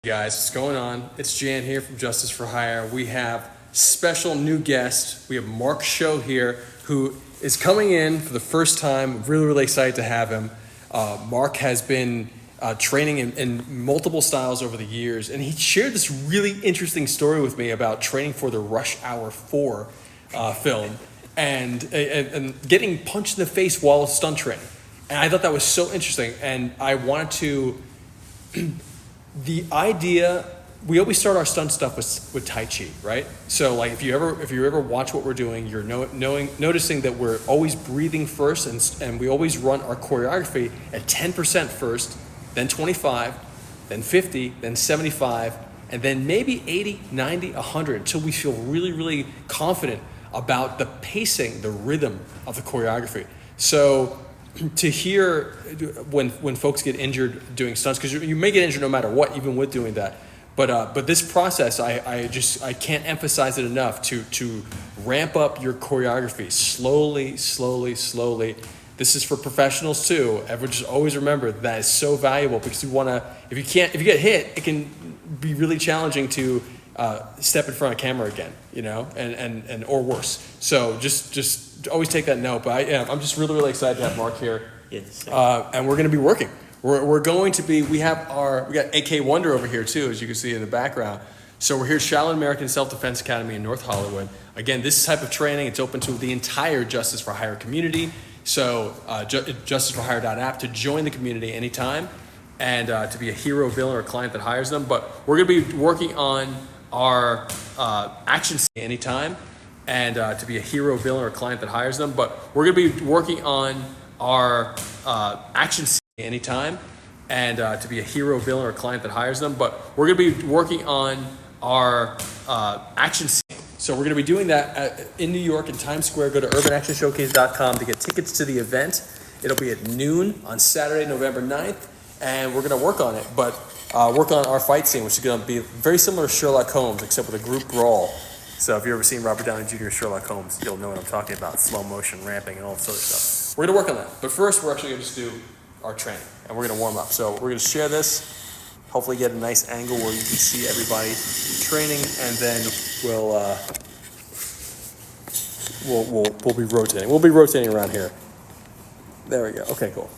Guys, what's going on? It's Jan here from Justice for Hire. We have special new guest. We have Mark Show here, who is coming in for the first time. Really excited to have him. Mark has been training in multiple styles over the years, and he shared this really interesting story with me about training for the Rush Hour 4 film and getting punched in the face while stunt training. And I thought that was so interesting, and I wanted to... The idea, we always start our stunt stuff with Tai Chi, right? So like if you ever watch what we're doing, you're noticing that we're always breathing first, and we always run our choreography at 10% first, then 25, then 50, then 75, and then maybe 80, 90, 100 until we feel really confident about the pacing, the rhythm of the choreography. So to hear when folks get injured doing stunts, because you may get injured no matter what, even with doing that. But this process, I can't emphasize it enough to ramp up your choreography slowly. This is for professionals too. Everyone just always remember that is so valuable, because you want to. If you get hit, it can be really challenging to step in front of camera again, and or worse. So just always take that note. But I'm just really excited to have Mark here. Yes. And we're going to be working. We got AK Wonder over here too, as you can see in the background. So we're here at Shaolin American Self-Defense Academy in North Hollywood. Again, this type of training, it's open to the entire Justice for Hire community. So justiceforhire.app to join the community anytime, and to be a hero, villain, or client that hires them. But we're going to be working on our action scene anytime, and to be a hero, villain, or client that hires them. But we're going to be working on our action scene anytime, and to be a hero, villain, or client that hires them. But we're going to be working on our action scene. So we're going to be doing that in New York in Times Square. Go to urbanactionshowcase.com to get tickets to the event. It'll be at noon on Saturday, November 9th, and we're going to work on it. But work on our fight scene, which is going to be very similar to Sherlock Holmes, except with a group brawl. So if you've ever seen Robert Downey Jr. Sherlock Holmes, you'll know what I'm talking about. Slow motion, ramping, and all this other stuff. We're going to work on that. But first, we're actually going to just do our training, and we're going to warm up. So we're going to share this, hopefully get a nice angle where you can see everybody training, and then we'll be rotating. We'll be rotating around here. There we go. Okay, cool.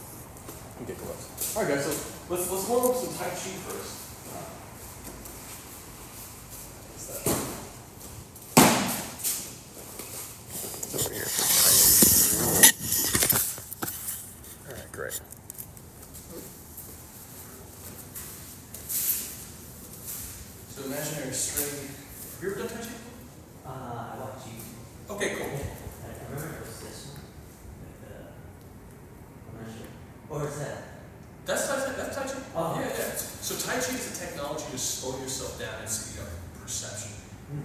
Okay, cool. All right, guys. So let's warm up some Tai Chi first. Over here for Tai Chi. All right, great. So imaginary string. Have you ever done Tai Chi? I watch you. Okay, cool. I remember it was this one. I'm not sure. Or is that? That's Tai Chi. Oh. Yeah. So Tai Chi is a technology to slow yourself down and speed up perception.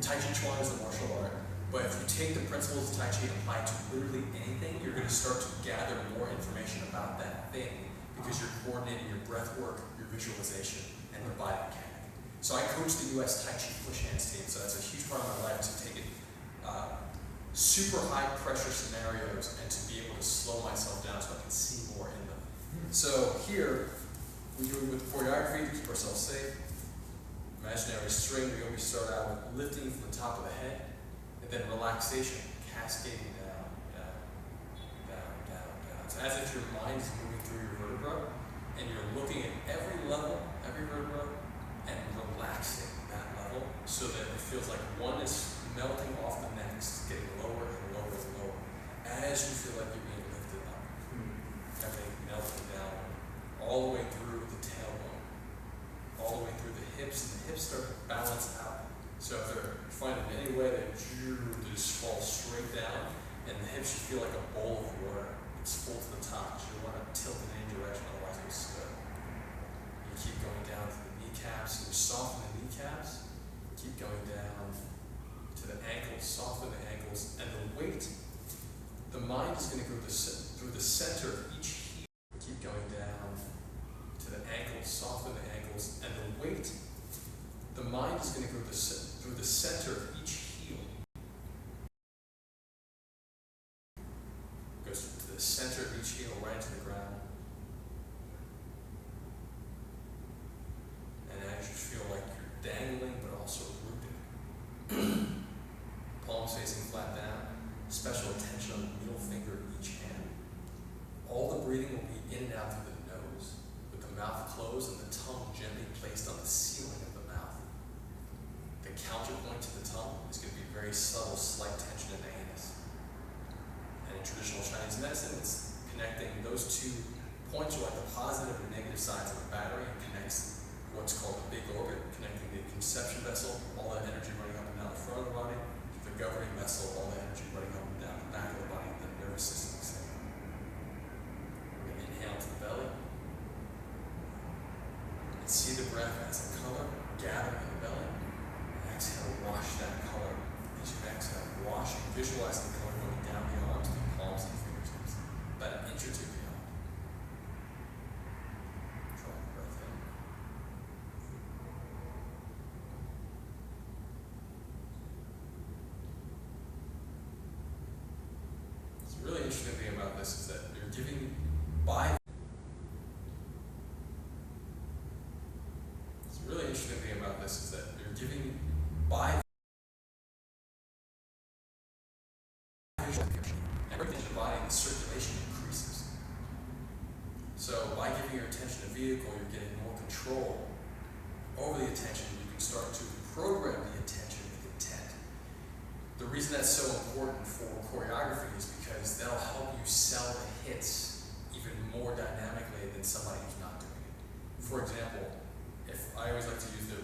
Tai Chi Chuan is the martial art. But if you take the principles of Tai Chi and apply it to literally anything, you're going to start to gather more information about that thing, because you're coordinating your breath work, your visualization, and your body mechanic. So I coach the U.S. Tai Chi push hands team, so that's a huge part of my life, to take it super high pressure scenarios and to be able to slow myself down so I can see more in them. So here, we do it with choreography to keep ourselves safe. Imaginary string, we always start out with lifting from the top of the head, and then relaxation, cascading down. It's as if your mind is moving through your vertebra, and you're looking at every level, every vertebra, and relaxing that level so that it feels like one is melting off the next, getting lower and lower and lower, as you feel like you're being lifted up. Everything melting down, all the way through the tailbone, all the way through the hips, and the hips start to balance out. So if they're finding any way that you just fall straight down, and the hips, you feel like a bowl of water. It's full to the top, so you want to tilt in any direction, otherwise you'll slip. You keep going down to the kneecaps, and you soften the kneecaps. Keep going down to the ankles, soften the ankles, and the weight, the mind is going to go through the center of each heel. Keep going down to the ankles, soften the ankles, and the weight, the mind is going to go through the center of each heel. Goes to the center of each heel, right to the ground. And as you feel like reception vessel, all that energy running up and down the front of the body, to the governing vessel, all the energy running up and down the back of the body, the nervous system, etc. We're going to inhale to the belly. And see the breath as a color gathering in the belly. And exhale, wash that color. As you exhale, wash and visualize the color going down the arms, the palms, and the fingertips. About an inch or two beyond. Draw the breath in. What's really interesting thing about this is that you're giving by. What's really interesting thing about this is that you're giving by. And everything in the body, the circulation increases. So by giving your attention a vehicle, you're getting more control over the attention. You can start to program the attention with intent. The reason that's so important for choreography is because that'll help you sell the hits even more dynamically than somebody who's not doing it. For example, if I always like to use the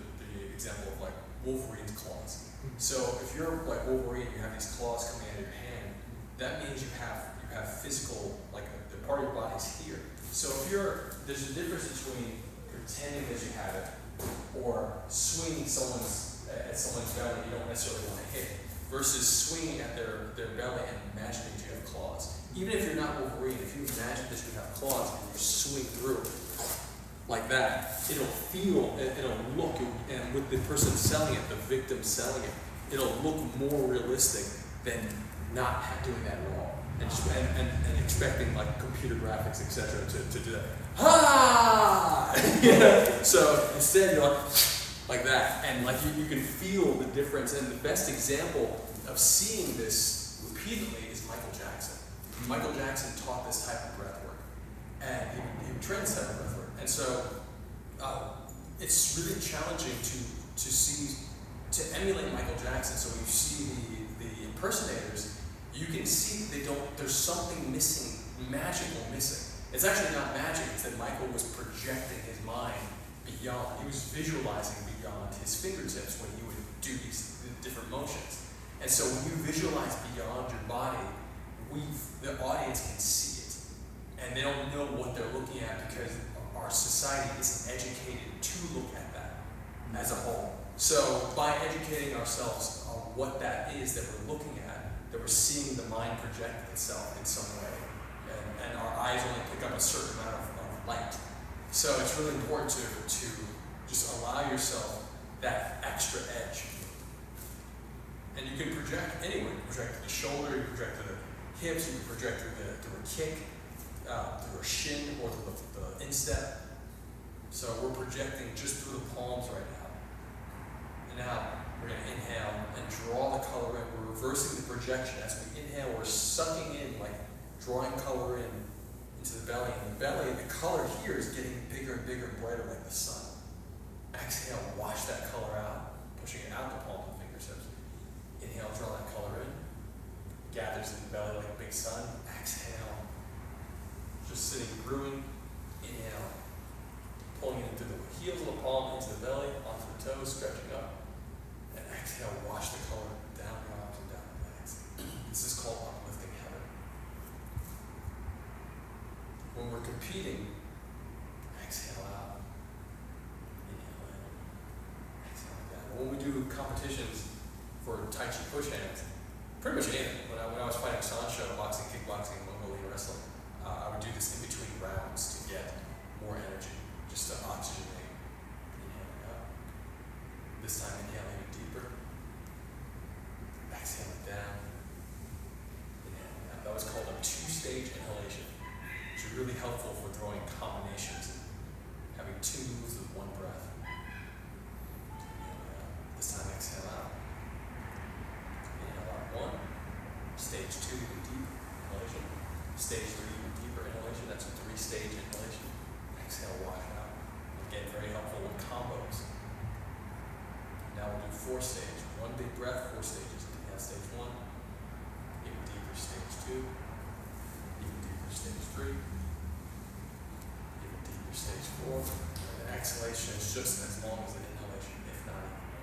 example of like Wolverine's claws. So if you're like Wolverine, you have these claws coming out of your hand, that means you have physical, like the part of your body's here. So if there's a difference between pretending that you have it or swinging at someone's belly you don't necessarily want to hit, versus swinging at their belly and imagining that you have claws. Even if you're not Wolverine, if you imagine that you have claws and you swing through like that, it'll look, and with the person selling it, the victim selling it, it'll look more realistic than not doing that at all, and expecting like computer graphics, etc., to do that. Ha! So instead, you're like that, and like you can feel the difference. And the best example of seeing this repeatedly is Michael Jackson. Michael Jackson taught this type of breath work, and he would train this type of breath work. And so it's really challenging to emulate Michael Jackson. So when you see the impersonators, you can see there's something missing, magical missing. It's actually not magic, it's that Michael was projecting his mind beyond. He was visualizing beyond his fingertips when he would do these different motions. And so when you visualize beyond your body, the audience can see it. And they don't know what they're looking at because our society isn't educated to look at that as a whole. So by educating ourselves on what that is that we're looking at, that we're seeing the mind project itself in some way, and our eyes only pick up a certain amount of light. So it's really important to just allow yourself that extra edge. And you can project anywhere. You can project to the shoulder, you can project to the hips, you can project through a kick, through a shin, or through the instep. So we're projecting just through the palms right now. And now we're going to inhale and draw the color in. We're reversing the projection. As we inhale, we're sucking in, like drawing color into the belly. And the color here is getting bigger and bigger and brighter like the sun. Exhale, wash that color out, pushing it out the palm of the fingertips. Inhale, draw that color in. Gathers in the belly like a big sun. Exhale, just sitting brewing. Inhale, pulling it through the heels of the palm into the belly, onto the toes, stretching up. And exhale, wash the color down the arms and down the legs. This is called uplifting heaven. When we're competing, exhale out. Inhale in. Exhale down. When we do competitions for Tai Chi push hands, pretty much anything. When I was fighting Sancho, boxing, kickboxing, Mongolian wrestling, I would do this in between rounds to get more energy, just to oxygenate. Inhaling up. This time inhaling deeper. Exhaling down. Inhaling out. That was called a two-stage inhalation, which is really helpful for throwing combinations and having two moves with one breath. Inhaling out. This time exhale out. Inhale out one. Stage 2, even deep inhalation. Stage 3, even deeper inhalation. That's a 3-stage inhalation. Exhale, wash out. Again, very helpful with combos. Now we'll do 4-stage. One big breath, 4 stages. Inhale, stage 1. Even deeper, stage 2. Even deeper, stage 3. Even deeper, stage 4. And the exhalation is just as long as the inhalation, if not even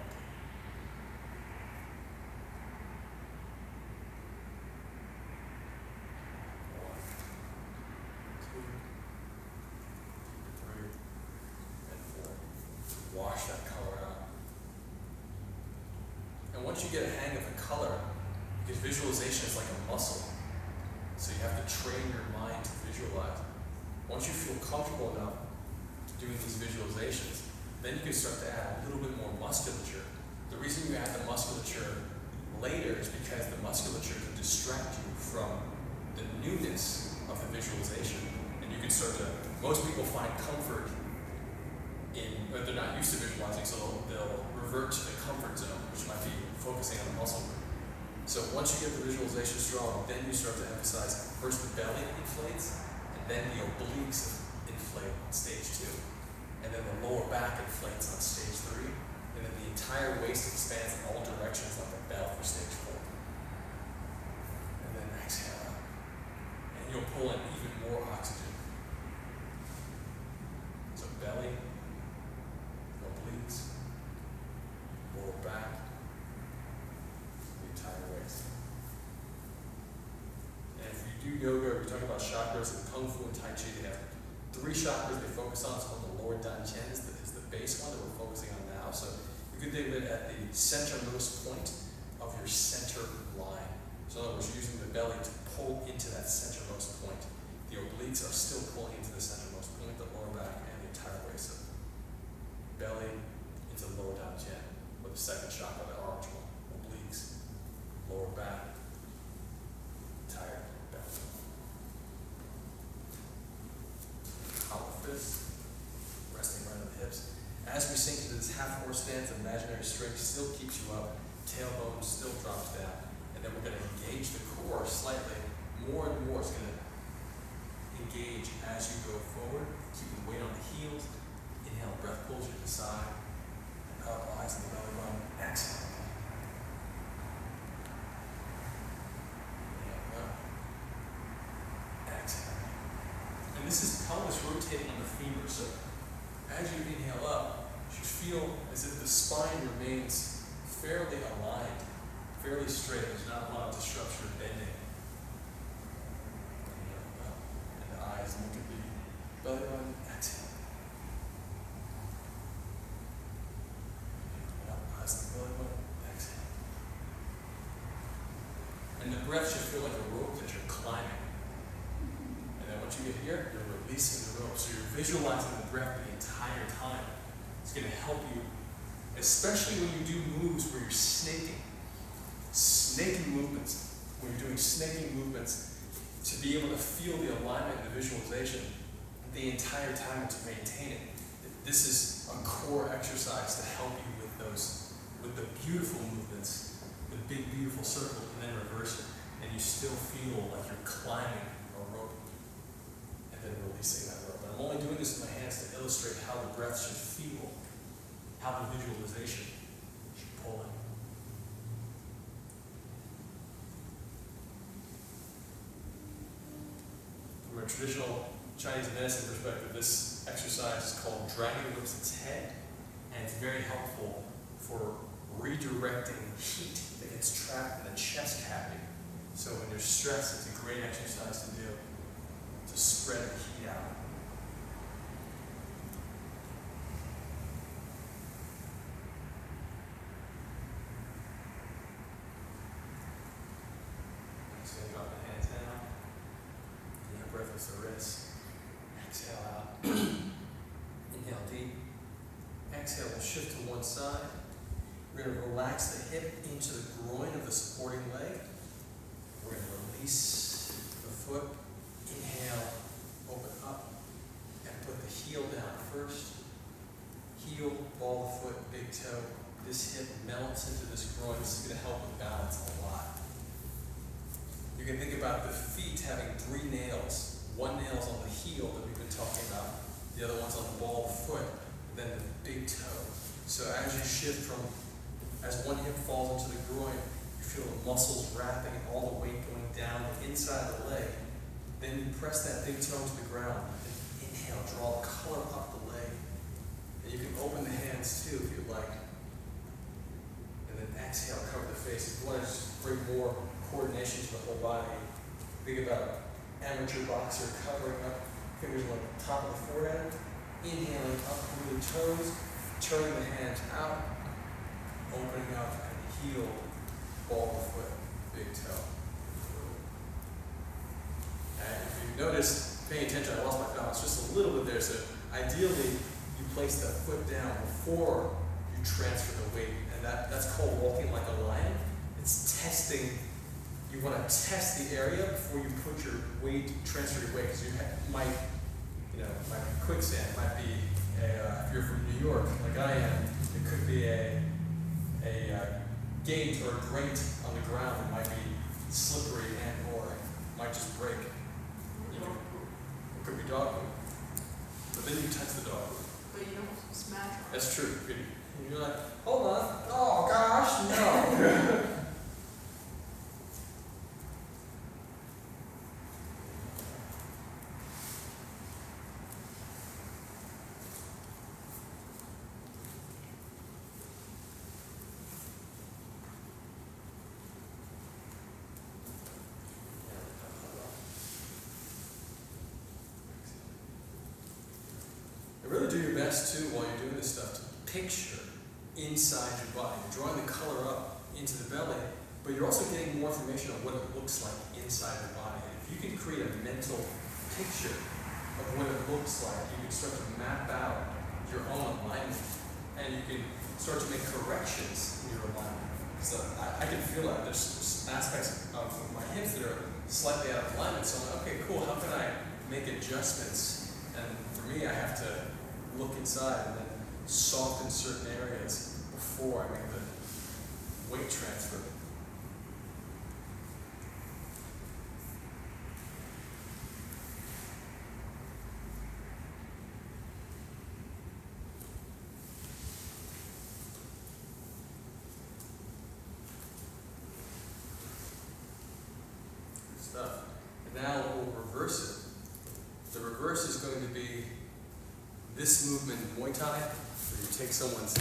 once you get a hang of the color, because visualization is like a muscle, so you have to train your mind to visualize. Once you feel comfortable enough doing these visualizations, then you can start to add a little bit more musculature. The reason you add the musculature later is because the musculature can distract you from the newness of the visualization. And you can start to, most people find comfort in, but they're not used to visualizing, so they'll revert to the comfort zone, which might be focusing on the muscle group. So once you get the visualization strong, then you start to emphasize first the belly inflates, and then the obliques inflate on stage 2. And then the lower back inflates on stage 3. And then the entire waist expands in all directions like a bell for stage 4. And then exhale out. And you'll pull in even more oxygen. So belly, obliques, lower back, the entire waist. And if you do yoga, or you're talking about chakras, in Kung Fu and Tai Chi, they have 3 chakras they focus on. It's called the lower dantian, is the base one that we're focusing on now. So you can think of it at the centermost point of your center line. So in other words, you're using the belly to pull into that centermost point. The obliques are still pulling into the centermost point, the lower back, and the entire waist. So belly into the lower dantian, or the second chakra, the orange one. Obliques, lower back, entire belly. Hollow fist, resting right on the hips. As we sink into this half horse stance, imaginary strength still keeps you up, tailbone still drops down, and then we're going to engage the core slightly. More and more it's going to engage as you go forward, keeping weight on the heels. Inhale, breath pulls you to the side, and up, eyes in the belly button. Exhale. Inhale, up. Exhale. And this is pelvis rotating on the femur, so as you inhale up, you should feel as if the spine remains fairly aligned, fairly straight. There's not a lot of disruption or bending. Inhale up, and the eyes look at the belly button. Exhale. Inhale up, eyes on the belly button. Exhale. And the breath should feel like a rope that you're climbing. And then once you get here, you're releasing the rope. So you're visualizing the breath the entire time. It's going to help you, especially when you do moves where you're snaking. Snaking movements. When you're doing snaking movements, to be able to feel the alignment and the visualization the entire time and to maintain it. This is a core exercise to help you with those, with the beautiful movements, the big beautiful circle, and then reverse it. And you still feel like you're climbing a rope. And then releasing that rope. And I'm only doing this with my hands to illustrate how the breath should feel, how the visualization should pull in. From a traditional Chinese medicine perspective, this exercise is called Dragon Whips Its Head, and it's very helpful for redirecting heat that gets trapped in the chest cavity. So when you're stressed, it's a great exercise to do to spread the heat out. So you drop the hands down. Inhale, breath with the wrists. Exhale out. Inhale deep. Exhale, we'll shift to one side. We're going to relax the hip into the groin of the supporting leg. We're going to release the foot. Inhale, open up, and put the heel down first. Heel, ball of foot, big toe. This hip melts into this groin. This is going to help with balance a lot. You can think about the feet having 3 nails. One nail's on the heel that we've been talking about. The other one's on the ball of foot, then the big toe. So as you shift from, as one hip falls into the groin, you feel the muscles wrapping and all the weight going down the inside of the leg. Then you press that big toe to the ground. And inhale, draw the color up the leg. And you can open the hands too if you'd like. And then exhale, cover the face. If you want to just bring more coordination to the whole body, think about amateur boxer covering up, fingers on the top of the forehead, inhaling up through the toes, turning the hands out, opening up, and the heel, ball of the foot, big toe. And if you notice, paying attention, I lost my balance just a little bit there, so ideally you place that foot down before you transfer the weight, and that's called walking like a lion. It's testing. You want to test the area before you put your weight, transfer your weight, because you might be quicksand, it might be if you're from New York, like I am, it could be a gate or a grate on the ground that might be slippery and or might just break. It could be dog food. But then you touch the dog food. But you don't smash on it. That's true. You're like, hold on. Oh gosh, no. And really do your best too while you're doing this stuff to picture inside your body. You're drawing the color up into the belly, but you're also getting more information on what it looks like inside your body. And if you can create a mental picture of what it looks like, you can start to map out your own alignment, and you can start to make corrections in your alignment. So I can feel that there's aspects of my hips that are slightly out of alignment. So I'm like, okay, cool. How can I make adjustments? And for me, I have to look inside and then soften certain areas before I make the weight transfer. Good stuff. And now we'll reverse it. The reverse is going to be this movement in Muay Thai, where you take someone's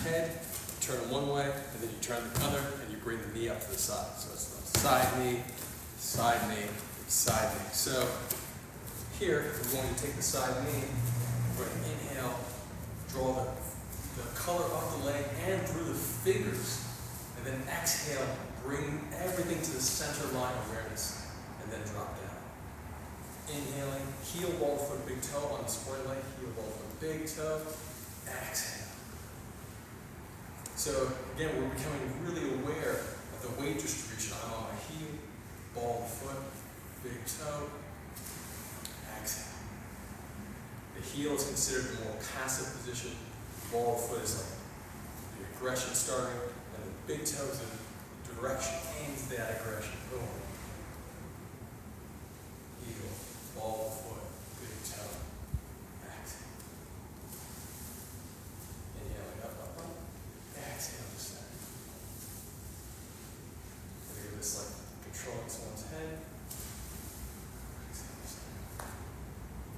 head, turn them one way, and then you turn the other, and you bring the knee up to the side. So it's the side knee, side knee, side knee. So here, we're going to take the side knee, we're going to inhale, draw the color off the leg and through the fingers, and then exhale, bring everything to the center line awareness, and then drop down. Inhaling, heel, ball, foot, big toe on the supporting leg, heel, ball, foot, big toe, exhale. So again, we're becoming really aware of the weight distribution. I'm on my heel, ball, foot, big toe, exhale. The heel is considered the more passive position. Ball, foot is like the aggression starting, and the big toe is the direction, aims that aggression. Boom. Heel. Ball, foot, big toe, exhale. Inhaling up, up, up. Exhale to center. Think of this like controlling someone's head. Exhale to center.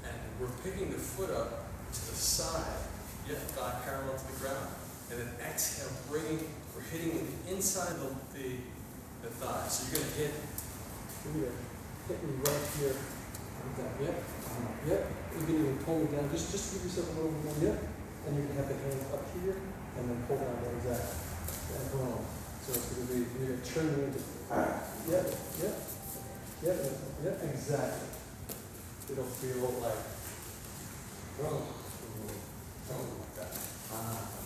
And we're picking the foot up to the side, yet thigh parallel to the ground. And then exhale, we're hitting the inside of the thigh. So you're going to hit me right here. Yep. Yep. You can even pull it down. Just give yourself a little bit more. Yep. And you can have the hands up here and then pull down like that. And boom. So it's going to be, you're going to turn it into, yep, yep, yep, yep, exactly. It'll feel like, boom, boom, like that.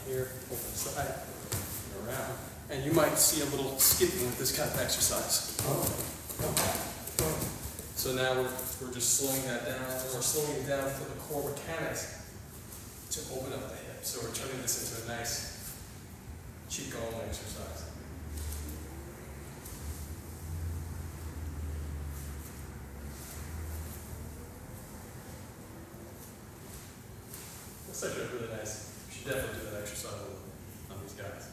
Here, open side, and around. And you might see a little skipping with this kind of exercise. So now we're just slowing that down, and we're slowing it down for the core mechanics to open up the hip. So we're turning this into a nice Qigong exercise. That's actually really nice. You should definitely do that exercise on these guys.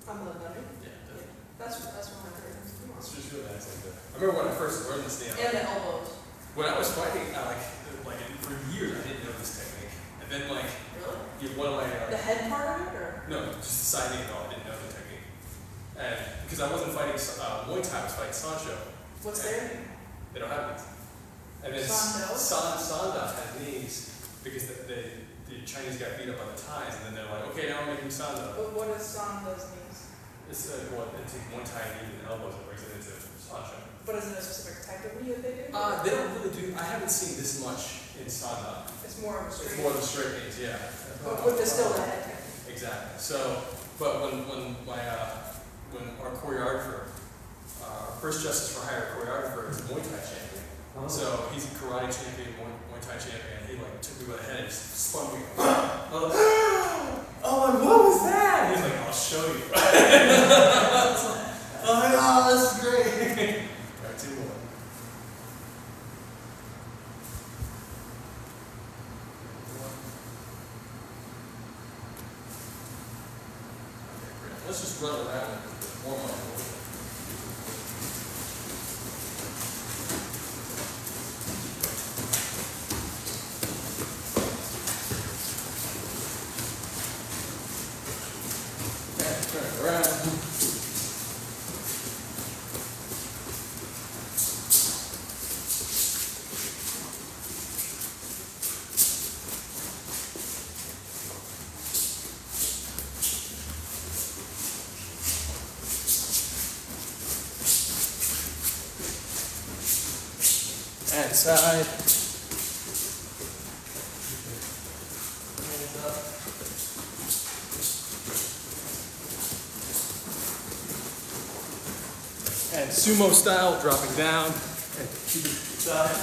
On the dummy? Yeah, definitely. That's one of my favorites. It's just really nice like that. I remember when I first learned this thing. And the elbows. When I was fighting, for years, I didn't know this technique. And then Really? one of my The head part of it, or? no, just the side knee at all. I didn't know the technique. And because I wasn't fighting Muay Thai, I was fighting Sancho. What's their name? They don't have knees. And then Sando? Sanda had knees because the Chinese got beat up on the Thais, and then they're like, okay, now I'm making Sando. But what is Sando's knees? It's well, it takes Muay Thai knees and elbows and brings it into Sancho. But is it a specific type of knee that they do? They don't really do. I haven't seen this much in Sanda. It's more of a It's straight. more than straight knees, yeah. But with the still the head technique. Exactly. So, but when our choreographer, our first Justice for Hire choreographer is a Muay Thai champion. Oh. So he's a karate champion, Muay Thai champion. He like took me by the head and just spun me. Oh, and what was that? He's like, I'll show you. Oh my God, this is great. Alright, 2 more. Okay, great. Let's just run around and warm up a little bit. Okay, turn it around. And side. Hands up. And sumo style, dropping down and keep it side.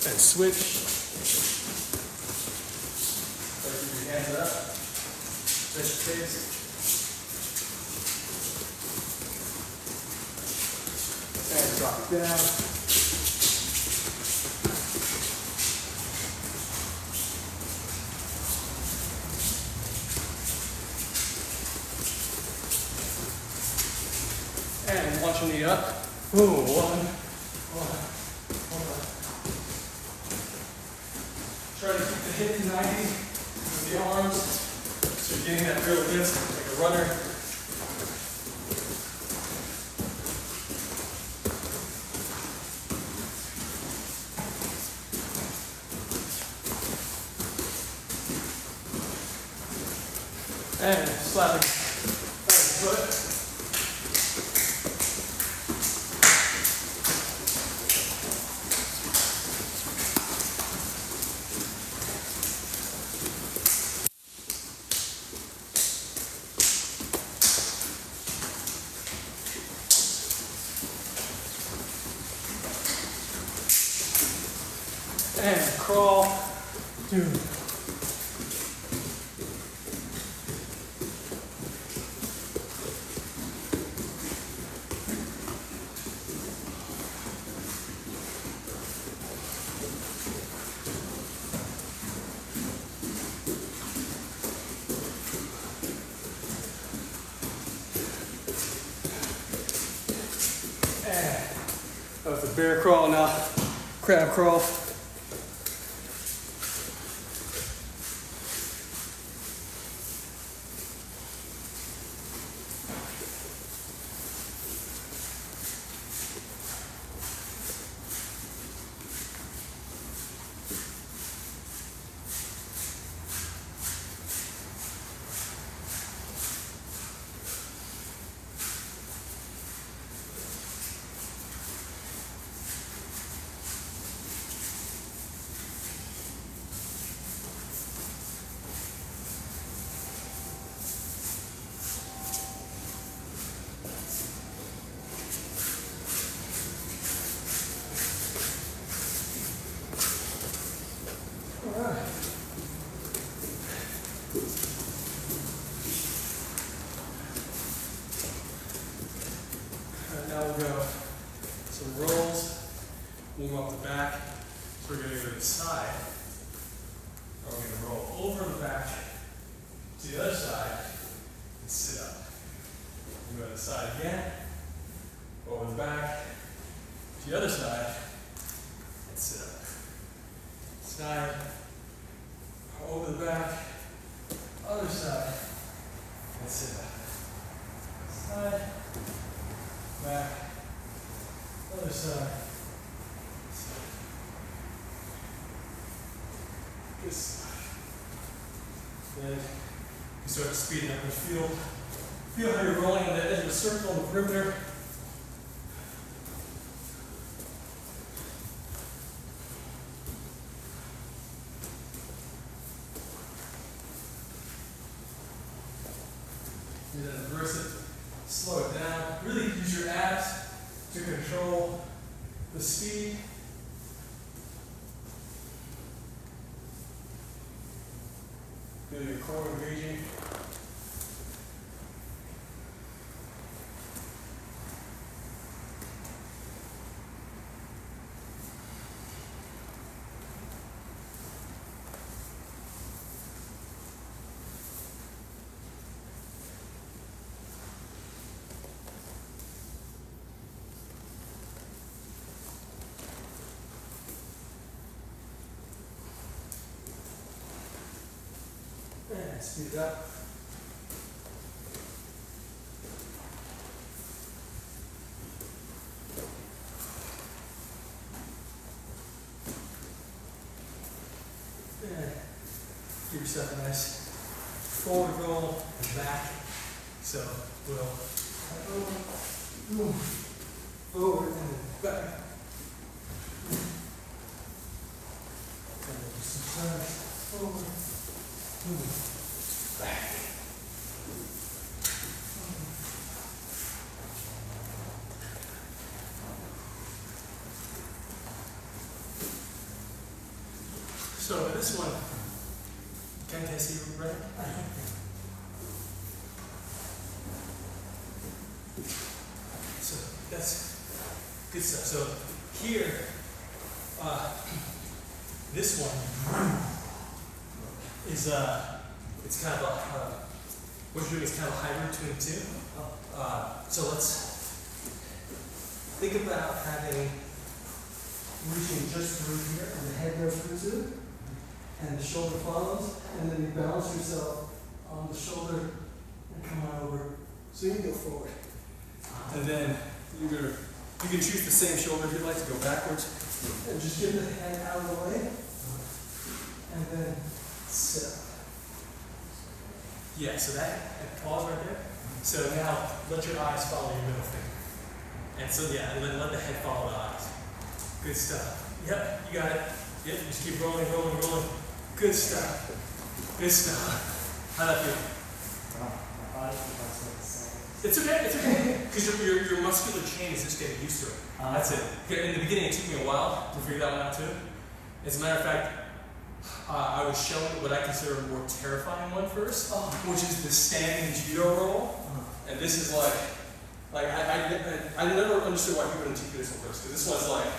And switch. Keep your hands up. Switch face. And drop it down. And launch your knee up. Ooh, one. Try to keep the hip to 90 with the arms. So you're getting that real lift like a runner. And slapping foot. And crawl, 2. And that was the bear crawl, now crab crawl. Now we'll go some rolls, warm up the back. So we're going to go to the side. Or we're going to roll over the back to the other side and sit up. We go to the side again, over the back to the other side and sit up. Side, over the back, other side and sit up. Side, back, other side. Then you start to speed it up and feel how you're rolling on the edge of the circle on the perimeter. And then reverse it, slow it down. Really use your abs to control the speed. Feel your core engaging. And speed it up. And give yourself a nice forward roll and back. So we'll forward and then back. And then just some turns forward. Back. So this one, can I see you right? So that's good stuff. So here, this one is it's kind of a what you're doing is kind of a hybrid between the two. So let's think about reaching just through here, and the head goes through too, and the shoulder follows, and then you balance yourself on the shoulder and come on over. So you can go forward, and then you can choose the same shoulder if you'd like to go backwards, and just get the head out of the way, and then sit up. Yeah, so that, and pause right there. So now let your eyes follow your middle finger. And so yeah, and then let the head follow the eyes. Good stuff. Yep, you got it. Yep, just keep rolling. Good stuff. Good stuff. How'd that feel? It's okay. Because your muscular chain is just getting used to it. That's it. In the beginning, it took me a while to figure that one out too. As a matter of fact, I was shown what I consider a more terrifying one first, which is the standing judo roll. And this is like I never understood why people didn't teach me this one first, because this one's like,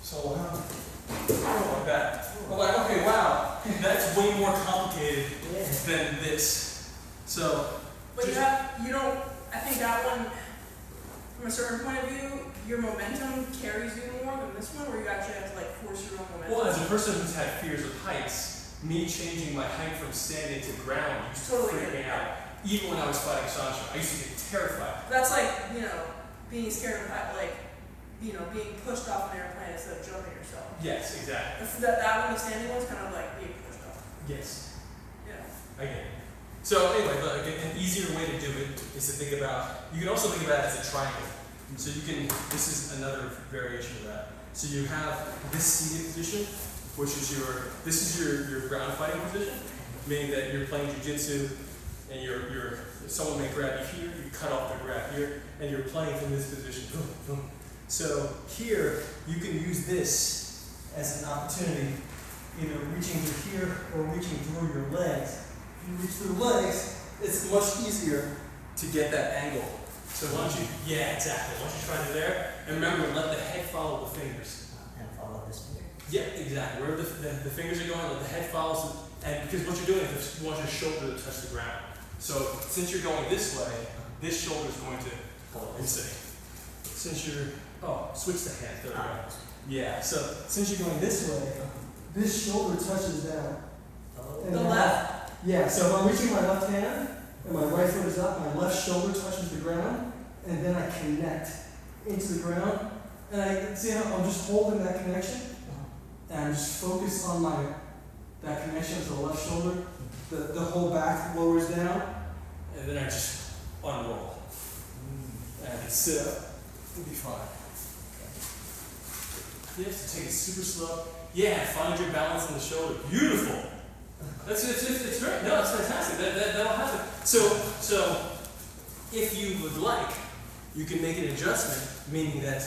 so like that. I'm like, okay, wow, that's way more complicated than this. So, But I think that one, from a certain point of view, your momentum carries you more than this one, where you actually have to like force your own momentum. Well, as a person who's had fears of heights, me changing my height from standing to ground used to freak me out. Even when I was fighting Sancho, I used to get terrified. That's like, being scared of being pushed off an airplane instead of jumping yourself. Yes, exactly. That one, the standing one's kind of like being pushed off. Yes. Yeah. I get it. So anyway, an easier way to do it is to think about, you can also think about it as a triangle. So this is another variation of that. So you have this seated position, which is your ground fighting position, meaning that you're playing jiu-jitsu and someone may grab you here, you cut off the grab here, and you're playing from this position. Boom, boom. So here, you can use this as an opportunity, either reaching through here or reaching through your legs. If you reach through legs, it's much easier to get that angle. So why don't you, yeah, exactly. Why don't you try to there, and remember, let the head follow the fingers. And follow this finger. Yeah, exactly. Wherever the fingers are going, let the head follow, and because what you're doing is you want your shoulder to touch the ground. So since you're going this way, this shoulder is going to, since you're, switch the hand, there we go. Yeah, so since you're going this way, this shoulder touches down. The left? Yeah, so if I'm reaching my left hand, and my right foot is up, my left shoulder touches the ground, and then I connect into the ground, and I see how I'm just holding that connection, and I'm just focused on my that connection to the left shoulder, the whole back lowers down, and then I just unroll. And I can sit up, it'll be fine. You have to take it super slow. Yeah, find your balance on the shoulder. Beautiful. It's great. No, it's fantastic. That'll happen. So if you would like, you can make an adjustment, meaning that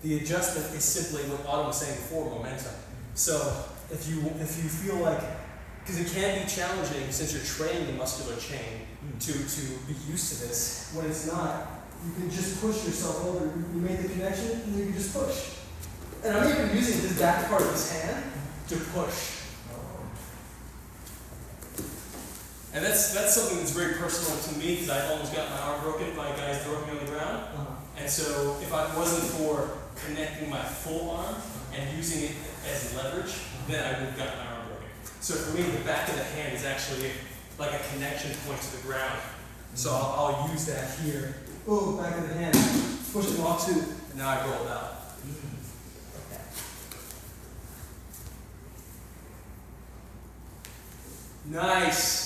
the adjustment is simply what Autumn was saying before, momentum. So if you feel like, because it can be challenging since you're training the muscular chain to be used to this. When it's not, you can just push yourself over. You make the connection, and then you just push. And I'm even using this back part of this hand to push. And that's something that's very personal to me because I almost got my arm broken by guys throwing me on the ground. And so if I wasn't for connecting my full arm and using it as leverage, then I would have gotten my arm broken. So for me, the back of the hand is actually like a connection point to the ground. So I'll use that here. Oh, back of the hand. Push it off too. And now I roll it out. Okay. Nice.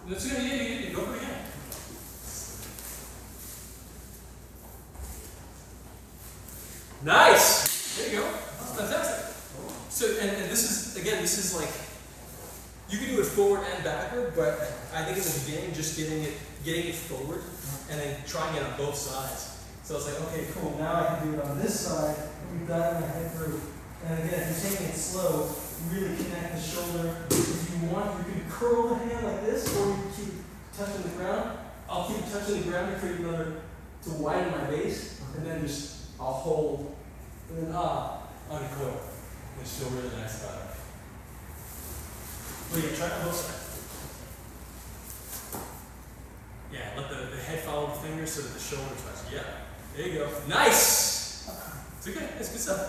That's good. Yeah, go for it again. Nice. There you go. That's fantastic. So, and this is like, you can do it forward and backward, but I think in the beginning, just getting it forward, and then trying it on both sides. So it's like, okay, cool. Now I can do it on this side. We've got my head through, and again, if you're taking it slow, really connect the shoulder. If you want, you can curl the hand like this, or you can keep touching the ground. I'll keep touching the ground to create another, to widen my base, and then just, I'll hold, and then uncoil. Which feel really nice about it. Well, yeah, try it on both sides. Yeah, let the head follow the fingers so that the shoulder touch. Yeah, there you go. Nice! It's okay, it's good stuff.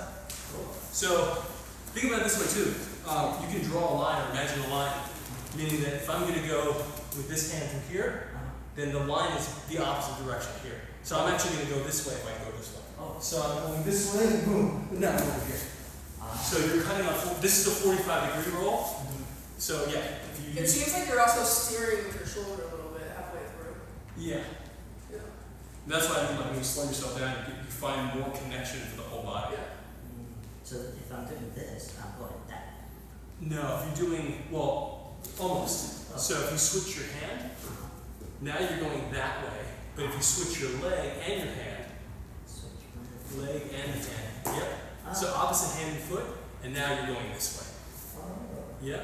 Cool. So, think about it this way too. You can draw a line or imagine a line, meaning that if I'm going to go with this hand through here, then the line is the opposite direction here. So I'm actually going to go this way if I go this way. Oh. So I'm going this way, boom, and now I'm over here. So you're cutting off, this is a 45-degree roll. So yeah, if you It seems like you're also steering with your shoulder a little bit halfway through. Yeah. Yeah. And that's why I mean, like when you slow yourself down, you find more connection for the whole body. Yeah. So if I'm doing this, I'm going that. No, if you're doing, well, almost. Oh. So if you switch your hand, now you're going that way. But if you switch your leg and your hand, Switch my leg and hand, yep. Ah. So opposite hand and foot, and now you're going this way. Oh. Yeah.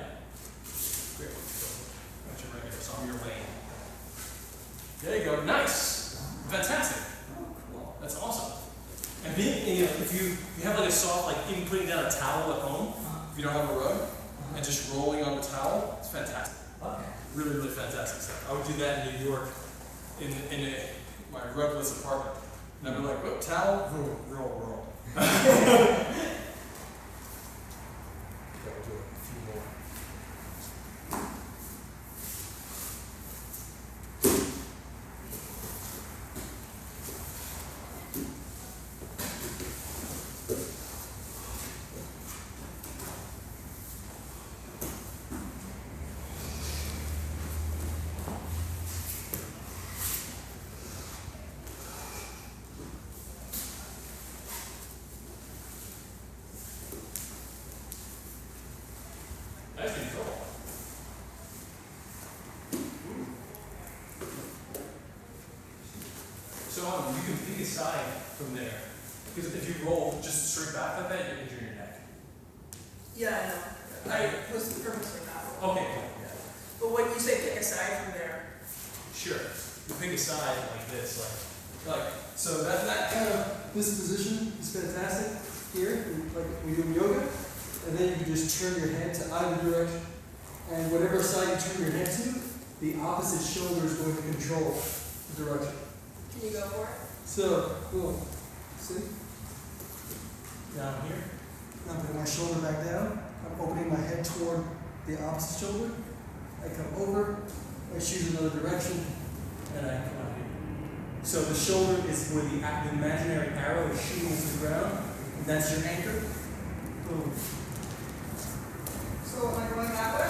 Great. Got you right here. So I'm your lane. There you go. Nice. Fantastic. Oh, cool. That's awesome. And being, you know, if you have like a soft, like even putting down a towel at home, if you don't have a rug, and just rolling on the towel, it's fantastic. Okay. Really, really fantastic stuff. I would do that in New York, in my rugless apartment. And I'd be like, oh, towel, boom, roll, roll. Okay, we'll do a few more. Nice control. So you can pick a side from there. Because if you roll just straight back like that, you're injuring your neck. Yeah, I know. I was purposely not. Okay, cool. Yeah. But when you say pick a side from there, Sure. You pick a side like this, like so that kind of this position is fantastic here, like we do in yoga, and then you can just turn your head to either direction, and whatever side you turn your head to, the opposite shoulder is going to control the direction. can you go for it? So cool. See? Down here. I'm putting my shoulder back down. I'm opening my head toward the opposite shoulder. I come over. I choose another direction, and I come out here. So the shoulder is where the imaginary arrow is shooting into the ground, and that's your anchor. Boom. So am I going that way?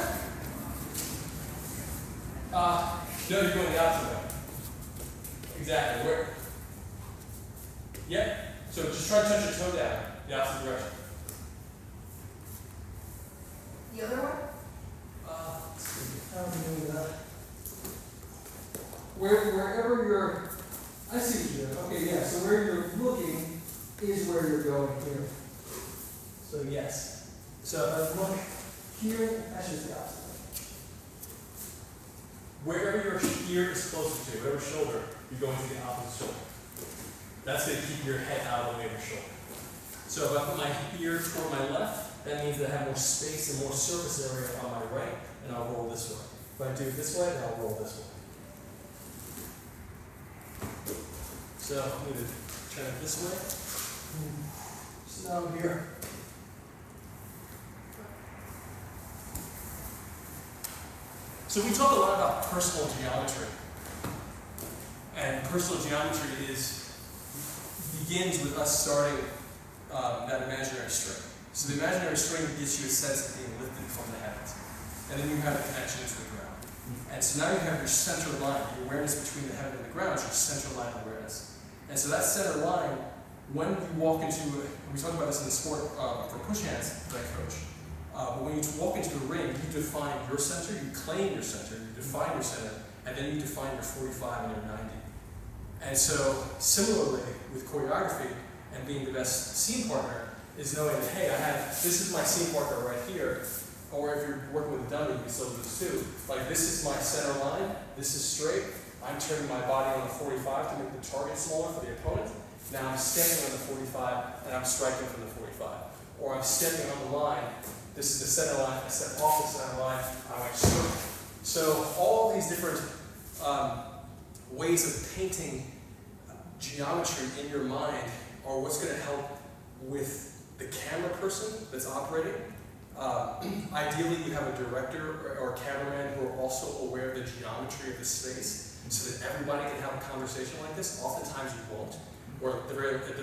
Exactly. Where? Yep. So just try to touch your toe down the opposite direction. The other one? How do we do that? Wherever you're, I see what you're doing. Okay, yeah. So where you're looking is where you're going here. So yes. So if I look here, that's just the opposite. Wherever your ear is closer to, whatever shoulder, you're going to the opposite shoulder. That's going to keep your head out of the way of your shoulder. So if I put my ear toward my left, that means that I have more space and more surface area on my right, and I'll roll this way. If I do it this way, then I'll roll this way. So I'm going to turn it this way. So now I'm here. So we talk a lot about personal geometry. And personal geometry begins with us starting that imaginary string. So the imaginary string gives you a sense of being lifted from the heavens. And then you have a connection to the ground. And so now you have your center line, your awareness between the heaven and the ground is your center line awareness. And so that center line, when you walk into, we talk about this in the sport for push hands that I coach, but when you walk into a ring, you define your center, you claim your center, you define your center, and then you define your 45 and your 90. And so, similarly, with choreography and being the best scene partner, is knowing that, hey, this is my scene partner right here, or if you're working with a dummy, you can still do this too. Like, this is my center line, this is straight, I'm turning my body on the 45 to make the target smaller for the opponent. Now I'm standing on the 45, and I'm striking from the 45. Or I'm stepping on the line, this is the center line, I step off the center line, I went straight. So all these different ways of painting geometry in your mind are what's going to help with the camera person that's operating. Ideally, you have a director or a cameraman who are also aware of the geometry of the space so that everybody can have a conversation like this. Oftentimes you won't, or at the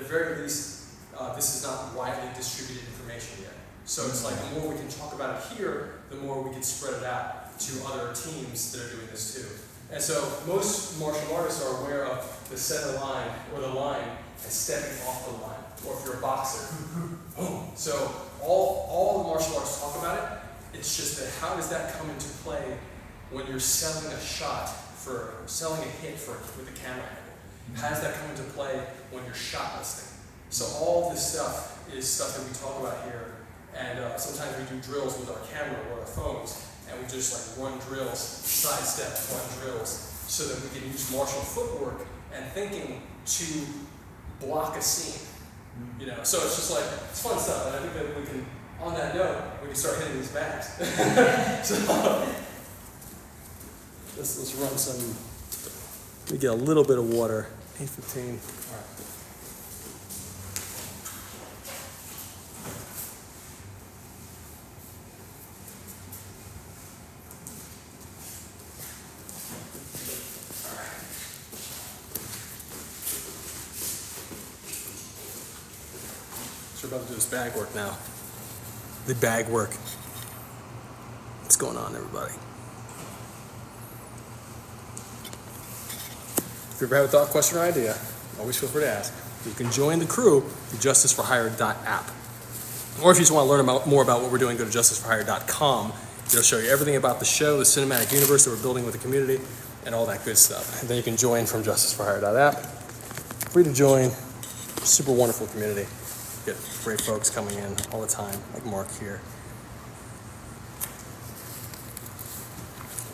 very least, this is not widely distributed information yet. So it's like the more we can talk about it here, the more we can spread it out to other teams that are doing this too. And so most martial artists are aware of the center line or the line and stepping off the line. Or if you're a boxer, boom. So all the martial arts talk about it. It's just that how does that come into play when you're selling a shot selling a hit with a camera angle? How does that come into play when you're shot listing? So all this stuff is stuff that we talk about here. And sometimes we do drills with our camera or our phones, and we just like run drills, sidestep, run drills, so that we can use martial footwork and thinking to block a scene. You know, so it's just like, it's fun stuff, and I think that we can, on that note, we can start hitting these bags. So, let's run some, let me get a little bit of water, 8:15. All right. So we're about to do this bag work now. The bag work. What's going on, everybody? If you ever have a thought, question, or idea, always feel free to ask. You can join the crew at justiceforhire.app. Or if you just want to learn more about what we're doing, go to justiceforhire.com. It'll show you everything about the show, the cinematic universe that we're building with the community, and all that good stuff. And then you can join from justiceforhire.app. Free to join. Super wonderful community. Get great folks coming in all the time, like Mark here.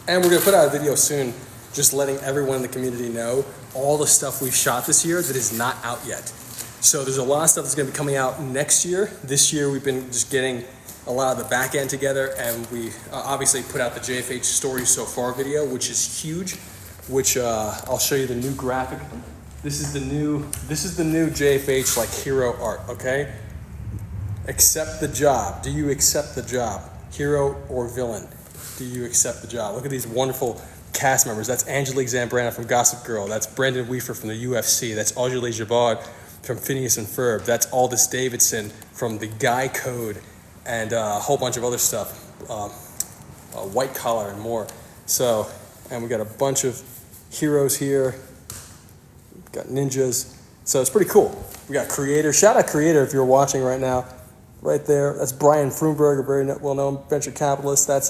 And we're going to put out a video soon just letting everyone in the community know all the stuff we've shot this year that is not out yet. So there's a lot of stuff that's going to be coming out next year. This year we've been just getting a lot of the back end together, and we obviously put out the JFH Stories So Far video, which is huge, which I'll show you the new graphic. This is the new JFH like hero art, okay? Accept the job. Do you accept the job? Hero or villain? Do you accept the job? Look at these wonderful cast members. That's Angelique Zambrana from Gossip Girl. That's Brendan Weaver from the UFC. That's Audrey Jabard from Phineas and Ferb. That's Aldous Davidson from The Guy Code, and a whole bunch of other stuff, White Collar and more. So, and we got a bunch of heroes here. got ninjas. So it's pretty cool. We got Creator. Shout out Creator if you're watching right now. Right there. That's Brian Frumberg, a very well-known venture capitalist. That's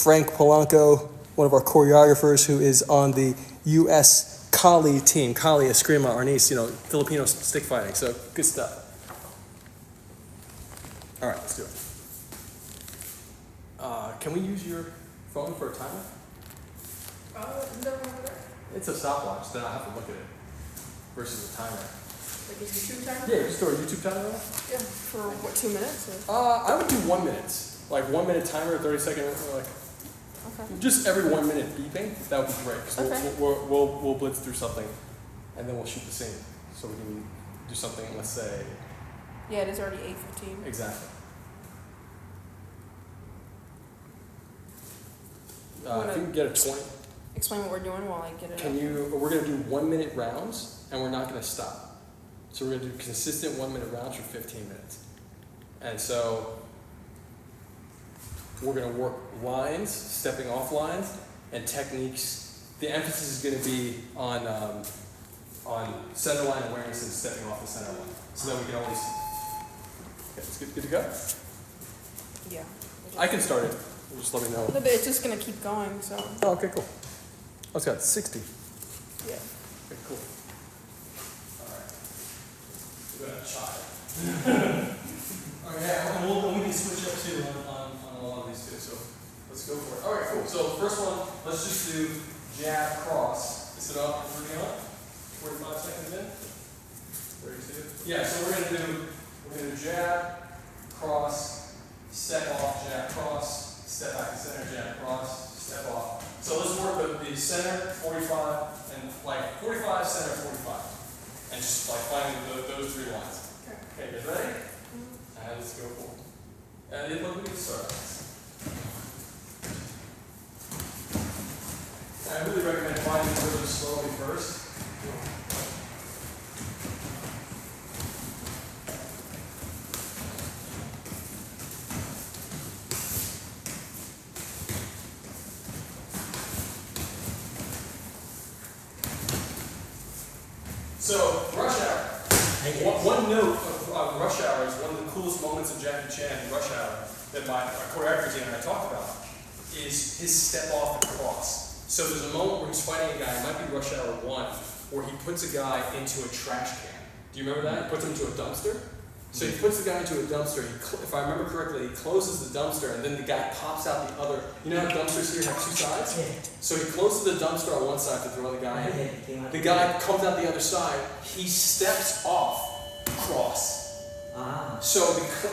Frank Polanco, one of our choreographers who is on the U.S. Kali team. Kali, Eskrima, Arnis, Filipino stick fighting. So good stuff. All right, let's do it. Can we use your phone for a timer? Is that one over there? It's a stopwatch, then I have to look at it versus a timer. Like a YouTube timer? Yeah, just throw a YouTube timer on. Yeah, for what, 2 minutes? Or? I would do 1 minute. Like 1 minute timer, 30-second, like Okay. just every 1 minute beeping. That would be great. Cause Okay. we'll blitz through something, and then we'll shoot the scene. So we can do something. Let's say Yeah, it is already 8:15. exactly. If Wanna- you can get a 20, Explain what we're doing while I get it can up. you? We're gonna do 1 minute rounds, and we're not gonna stop. So we're gonna do consistent 1 minute rounds for 15 minutes, and so we're gonna work lines, stepping off lines, and techniques. The emphasis is gonna be on center line awareness and stepping off the center line, so that we can always. Okay, it's good to go. Yeah. I can start it. Just let me know. No, but it's just gonna keep going, so. Oh, okay, cool. Oh, it's got 60. Yeah. Okay, cool. All right. We're gonna try it. All right, yeah, and we can switch up too on a lot of these too. So let's go for it. All right, cool. So the first one, let's just do jab cross. Is it up? Is it on? 45 seconds in. 32. Yeah. So we're gonna do jab cross, step off, jab cross, step back to center, jab cross, step off. So let's work the center, 45, and like 45, center, 45. And just like finding those 3 lines. Okay, you ready? And let's go for it. And then let me start. I really recommend finding the rhythm slowly first. So, rush hour. One note of rush hour is one of the coolest moments of Jackie Chan in Rush Hour that my choreography team and I talked about is his step off the cross. So there's a moment where he's fighting a guy, it might be Rush Hour 1, where he puts a guy into a trash can. Do you remember that? He puts him into a dumpster. So he puts the guy into a dumpster, if I remember correctly, he closes the dumpster and then the guy pops out the other. You know how dumpsters here have 2 sides? Yeah. So he closes the dumpster on one side to throw the guy in. Yeah. The guy comes out the other side, he steps off cross. Ah. So,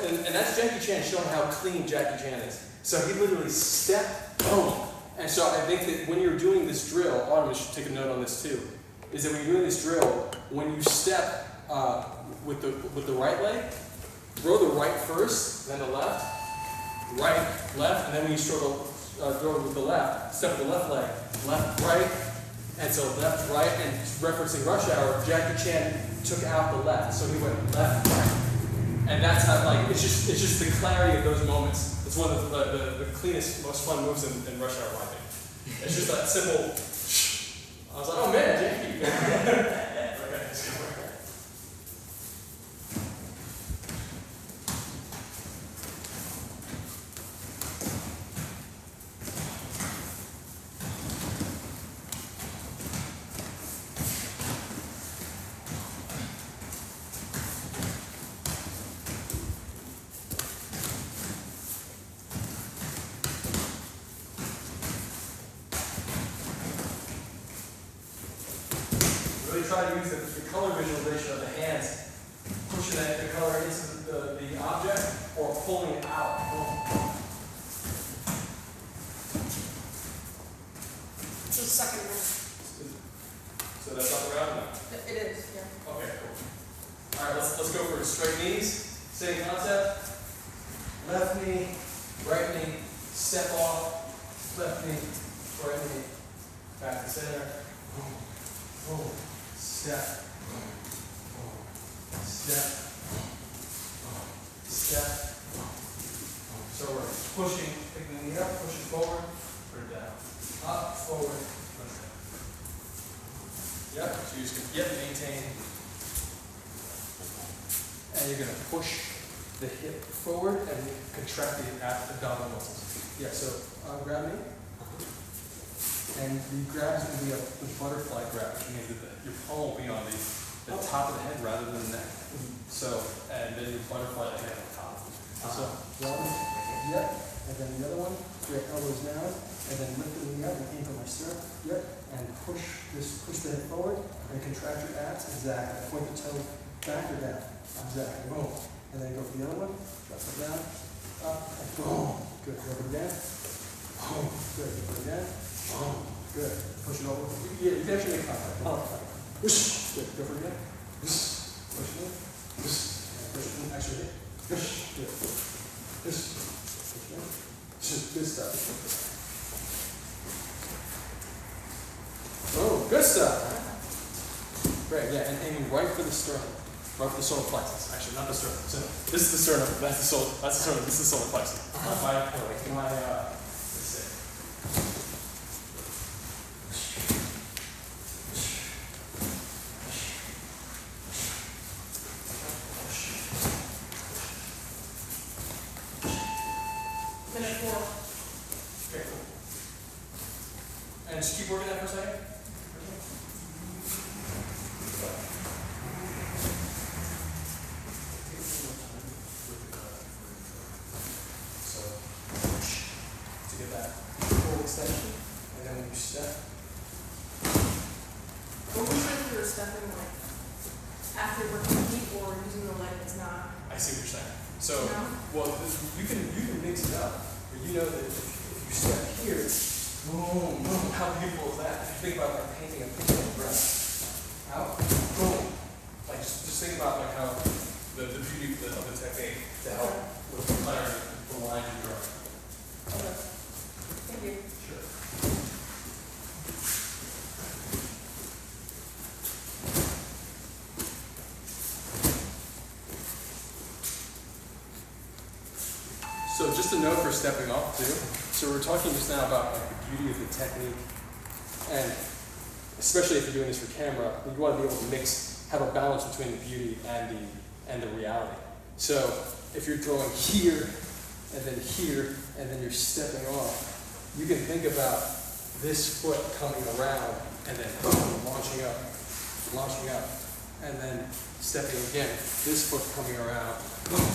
and that's Jackie Chan showing how clean Jackie Chan is. So he literally stepped, boom. And so I think that when you're doing this drill, Autumn should take a note on this too, is that when you're doing this drill, when you step with the right leg, throw the right first, then the left, right, left, and then when you throw with the left, step with the left leg, left, right, and so left, right, and referencing Rush Hour, Jackie Chan took out the left, so he went left, right. And that's how, like, it's just the clarity of those moments. It's one of the cleanest, most fun moves in Rush Hour, I think. It's just that simple, I was like, oh man, Jackie. Okay, let's go. Really try to use the color visualization of the hands, pushing the color into the object or pulling it out. It's the second one. So that's up around now. It is, yeah. Okay, cool. All right, let's go for straight knees. Same concept. Left knee, right knee, step off, left knee, right knee, back to center. Boom, boom. Step, step, step. So we're pushing, picking the knee up, pushing forward, put it down. Up, forward, push it. Yep, so you're just gonna, yep, maintain. And you're gonna push the hip forward and contract the abdominal muscles. Yeah, so grab me. And the grab is gonna be the butterfly grab, which means that your palm will be on the top of the head rather than the neck. So, and then your butterfly head on top. So, one, yep, and then the other one, your elbows down, and then lift the knee up and aim for my stirrup, yep, and push the hip forward, and contract your abs, exactly. Point the toe back or down, exactly, boom. And then go for the other one, drop it down, up, and boom. Good, go for it again, boom, good, go for it again, boom, good. Push it over, yeah, you can actually make contact. Oh, whoosh, good, go for it again, whoosh, push it in, whoosh, push it in, actually, whoosh, good, whoosh, push it in, good stuff. Oh, good stuff. Great, yeah, and aiming right for the sternum, right for the solar plexus. Actually, not the sternum. So this is the sternum. That's the solar. That's the sternum. This is the solar plexus. Let's see. Minute 4. Okay, cool. And just keep working that for a second. So, to get that full extension, and then when you step, What was if you're stepping like after you're working the feet or using the leg that's not? I see what you're saying. So, No. well, you can mix it up, but you know that if you step here, boom, boom, how beautiful is that? If you think about like painting a picture on the breath, out, boom. Like just think about like how the beauty of the technique to help with the clarity, the line you draw. Okay. Thank you. Sure. So just a note for stepping off too. So we're talking just now about like the beauty of the technique, and especially if you're doing this for camera, you want to be able to have a balance between the beauty and the reality. So if you're throwing here and then you're stepping off, you can think about this foot coming around and then boom, launching up, and then stepping again, this foot coming around, boom,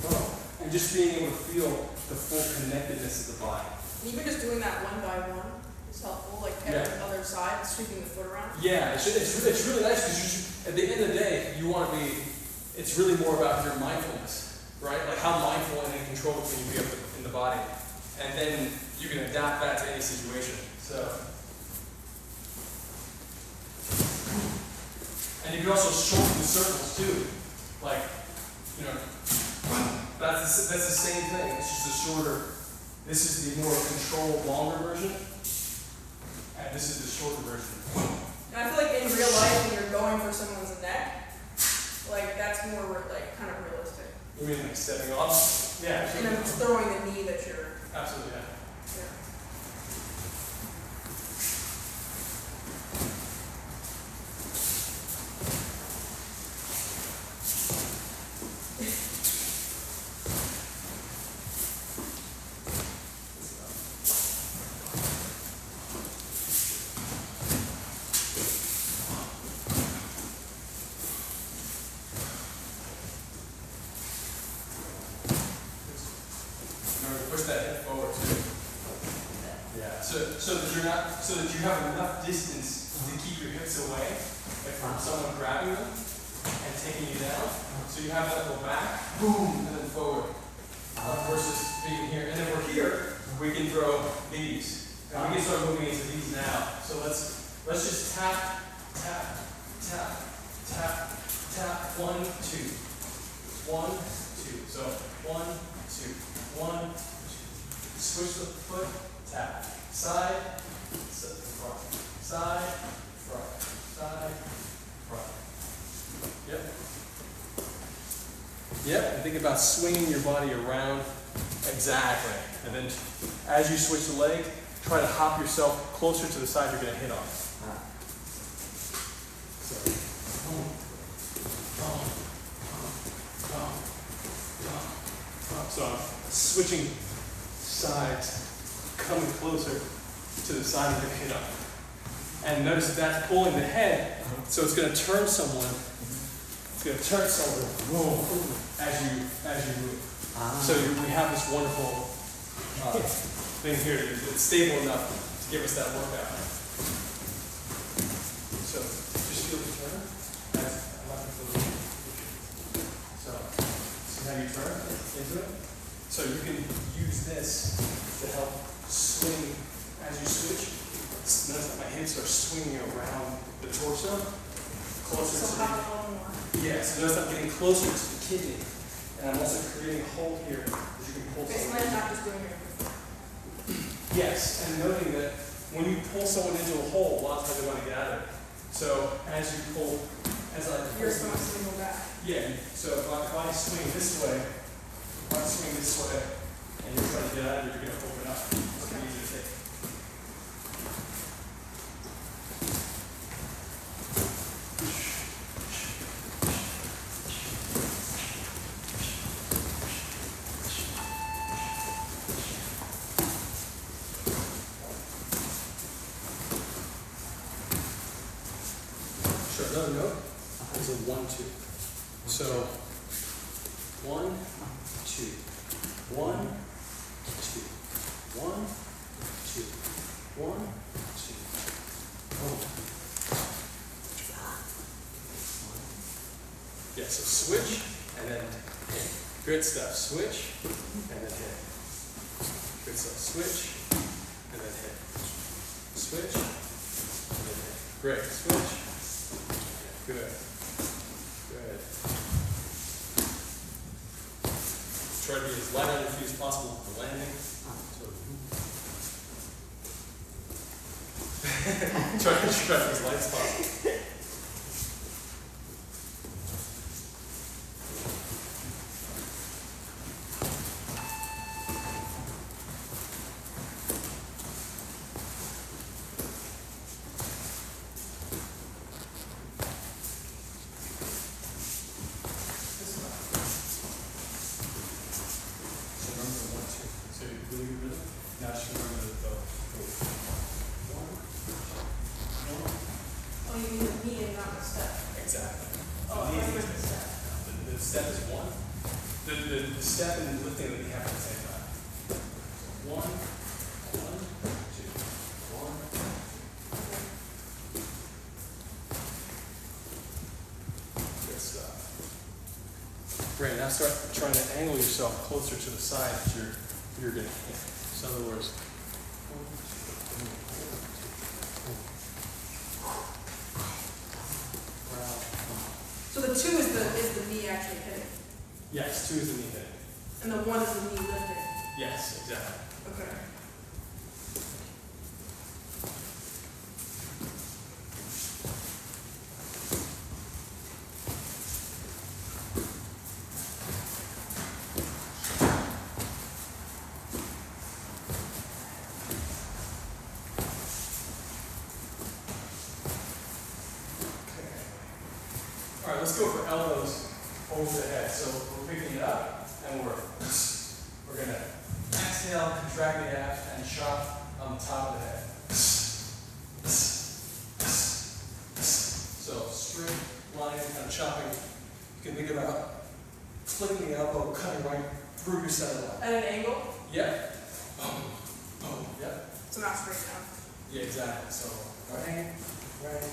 boom. And just being able to feel the full connectedness of the body. And even just doing that one by one is helpful, like every other side, sweeping the foot around. Yeah, it's really nice because at the end of the day, you want to be, it's really more about your mindfulness, right? Like how mindful and in control can you be in the body. And then you can adapt that to any situation. So, and you can also shorten the circles too. Like, you know, that's the same thing. It's just a shorter. This is the more controlled, longer version, and this is the shorter version. And I feel like in real life, when you're going for someone's neck, like that's more like kind of realistic. You mean like stepping off? Yeah. And then throwing the knee that you're. Absolutely. Yeah. Yeah. Remember to push that hip forward too. Yeah. So that you have enough distance to keep your hips away, like from someone grabbing them and taking you down. So you have that go back, boom, and then forward. Versus being here. And then we're here, we can throw these. And we can start moving into these now. So let's just tap, tap, tap, tap, tap. 1, 2. 1, 2. So 1, 2. 1, 2. Switch the foot, tap. Side, front. Side, front. Side, front. Yep. Yep, and think about swinging your body around. Exactly. And then as you switch the leg, try to hop yourself closer to the side you're going to hit on. So I'm switching sides, coming closer to the side of the pin-up. And notice that that's pulling the head, so it's going to turn someone. It's going to turn someone, boom, as you move. So we have this wonderful thing here. It's stable enough to give us that workout. So just feel the turn. So see how you turn into it. So you can use this to help swing as you switch. Notice that my hips are swinging around the torso, closer So to how long more? yeah, so notice I'm getting closer to the kidney, and I'm also creating a hold here that you can pull Okay, so someone. I'm not just doing it. Yes, and noting that when you pull someone into a hole, a lot of times they want to get out of it. So as you pull, as I pull, Your stomach's gonna go back. yeah, so if I swing this way, and you're trying to get out of it, you're going to open up. It's Okay. easy to take. Sure, another note is a 1-2. So 1, 2, 1, 2, 1, 2, 1, 2, boom. Yeah, so switch and then hit. Good stuff. Switch and then hit. Good stuff. Switch and then hit. Switch and then hit. Great. Switch. Good. Good. Try to be as light on your feet as possible for landing. So, try to be as light as possible. So remember the 1, 2. So you really good rhythm. Now just remember the 1, 1. Oh, you mean the knee and not the step? Exactly. Oh, The knee I is meant the step. the step is 1. The step and lifting that we have at the same time. 1, 1, 2, 1. Good stuff. Great. Now start trying to angle yourself closer to the side that you're going to hit. So in other words, So the 2 is the knee actually hitting, yes, 2 is the knee hit. and the 1 is the knee lifting. Yes, exactly. Okay. All right, let's go for elbows over the head. So we're picking it up, and we're gonna exhale, contract the abs, and chop on the top of the head. So straight line, kind of chopping. You can think about flicking the elbow, cutting right through your center line. At an angle, Yep. Boom, boom. Yep. so not straight down. Yeah, exactly. So right, right.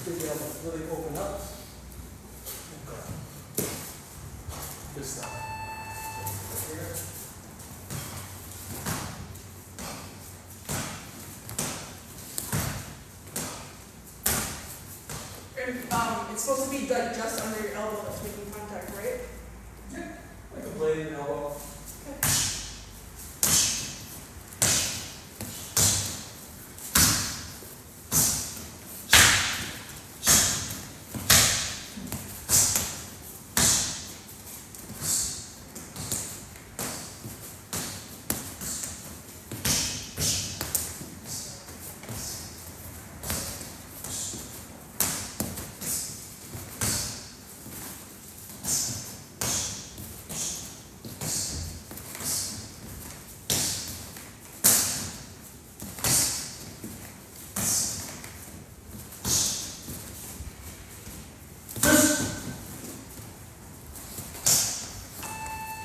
Big elbow really open up. Good stuff. So here. And it's supposed to be like just under your elbow that's making contact, right? Yeah, like a blade and elbow.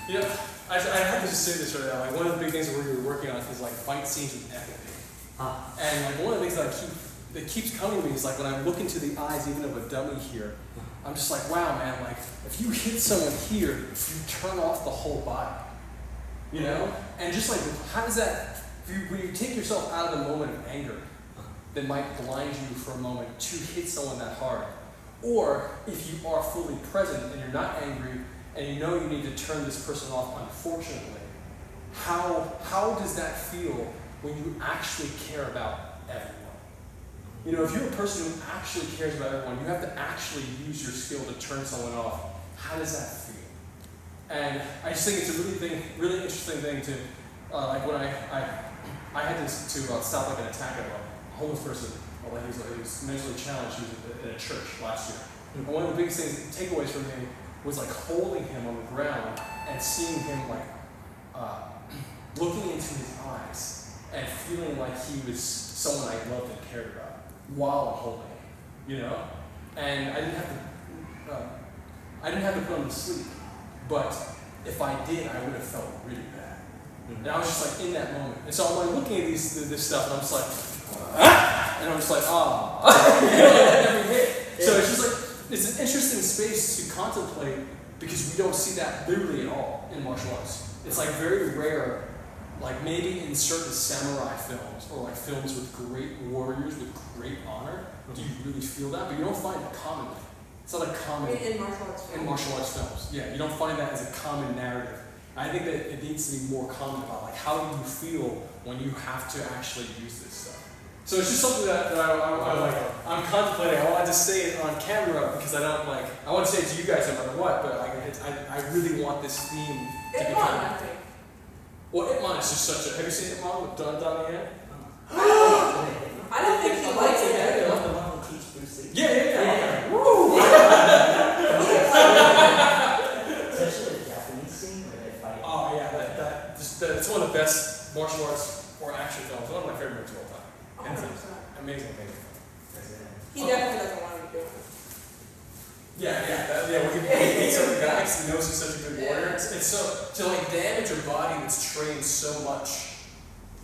You know, I have to just say this right now. Like one of the big things that we're working on is like fight scenes with empathy. And like one of the things that keeps coming to me is like when I look into the eyes even of a dummy here, I'm just like, wow, man, like if you hit someone here, you turn off the whole body. You know? And just like, how does that, when you take yourself out of the moment of anger that might blind you for a moment to hit someone that hard, or if you are fully present and you're not angry and you know you need to turn this person off, unfortunately, how does that feel when you actually care about everyone? You know, if you're a person who actually cares about everyone, you have to actually use your skill to turn someone off. How does that feel? And I just think it's a really interesting thing to, like when I had to stop like an attack of a homeless person, or like he was mentally challenged. He was in a church last year. And one of the biggest takeaways from him was like holding him on the ground and seeing him like looking into his eyes and feeling like he was someone I loved and cared about while I'm holding him, you know? And I didn't have to put him to sleep, but if I did, I would have felt really bad. And I was just like in that moment. And so I'm like looking at this stuff and I'm just like, and I'm just like, you know, like every hit. So it's just like, it's an interesting space to contemplate because we don't see that literally at all in martial arts. It's like very rare, like maybe in certain samurai films or like films with great warriors with great honor, do you really feel that? But you don't find it commonly. It's not a common... In martial arts films? In martial arts films, yeah. You don't find that as a common narrative. I think that it needs to be more common about like how do you feel when you have to actually use this stuff. So it's just something that I'm contemplating. I wanted to say it on camera because I want to say it to you guys no matter what, but I really want this theme to be I think. Well, Itmon is just such a... Have you seen Itmon with Donnie Yen? I don't think he likes it. The one who teach Bruce Lee. Yeah. Woo! Especially the Japanese scene where they fight. Oh yeah, it's one of the best martial arts or action films. One of my favorite movies of all time. 100%. Amazing. He definitely doesn't want to be doing it. When he beats up the guy because he knows he's such a good warrior. It's so to like damage a body that's trained so much,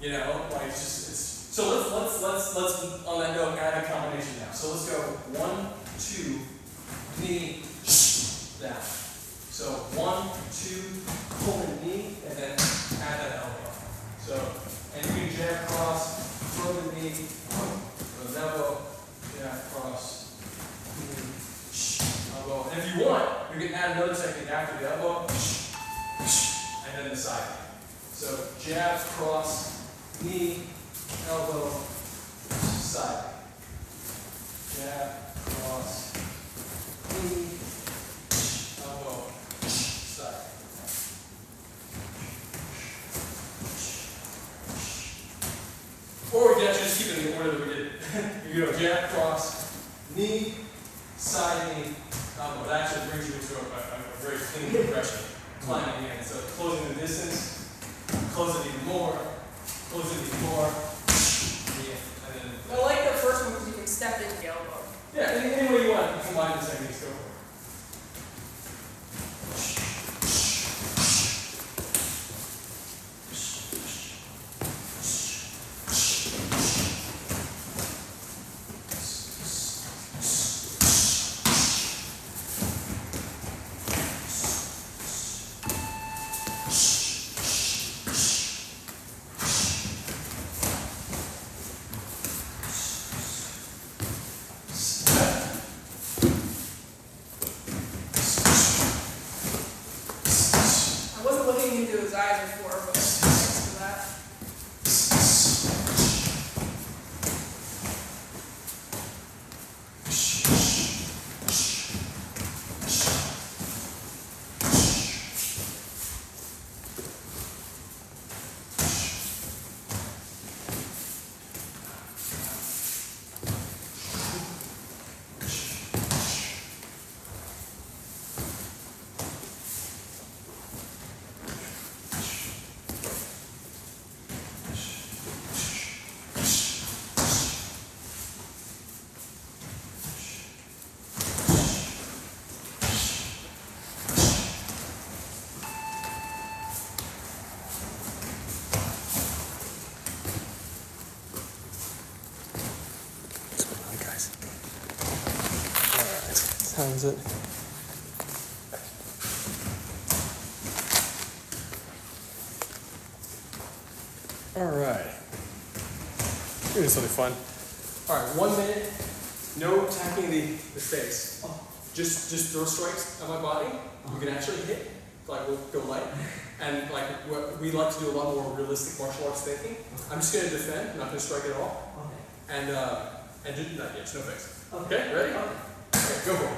you know, like it's so let's on that note add a combination now. So let's go 1, 2, knee, down. So 1, 2, pull the knee, and then add that elbow. So and you can jab cross, throw the knee, throw the elbow, jab cross. Elbow. And if you want, you can add another technique after the elbow, and then the side. So jab, cross, knee, elbow, side. Jab, cross, knee, elbow, side. Or we can actually just keep it in the order that we did. You go jab, cross, knee, side knee, elbow. That actually brings you into a very clean progression. Climbing in. So closing the distance, close it even more, close it even more. Yeah. And then, I like the first one because you can step into the elbow. yeah, any way you want, you combine the techniques, go for it. I wasn't looking into his eyes before, but thanks for that. finds it. All right. We're gonna do something fun. All right, 1 minute. No attacking the face. Just throw strikes at my body. You can actually hit. Like we'll go light. And like what we like to do a lot more realistic martial arts thinking. I'm just gonna defend. I'm not gonna strike at all. Okay. And just not yet. No face. Okay. Okay. Ready? Okay. Okay. Go for it.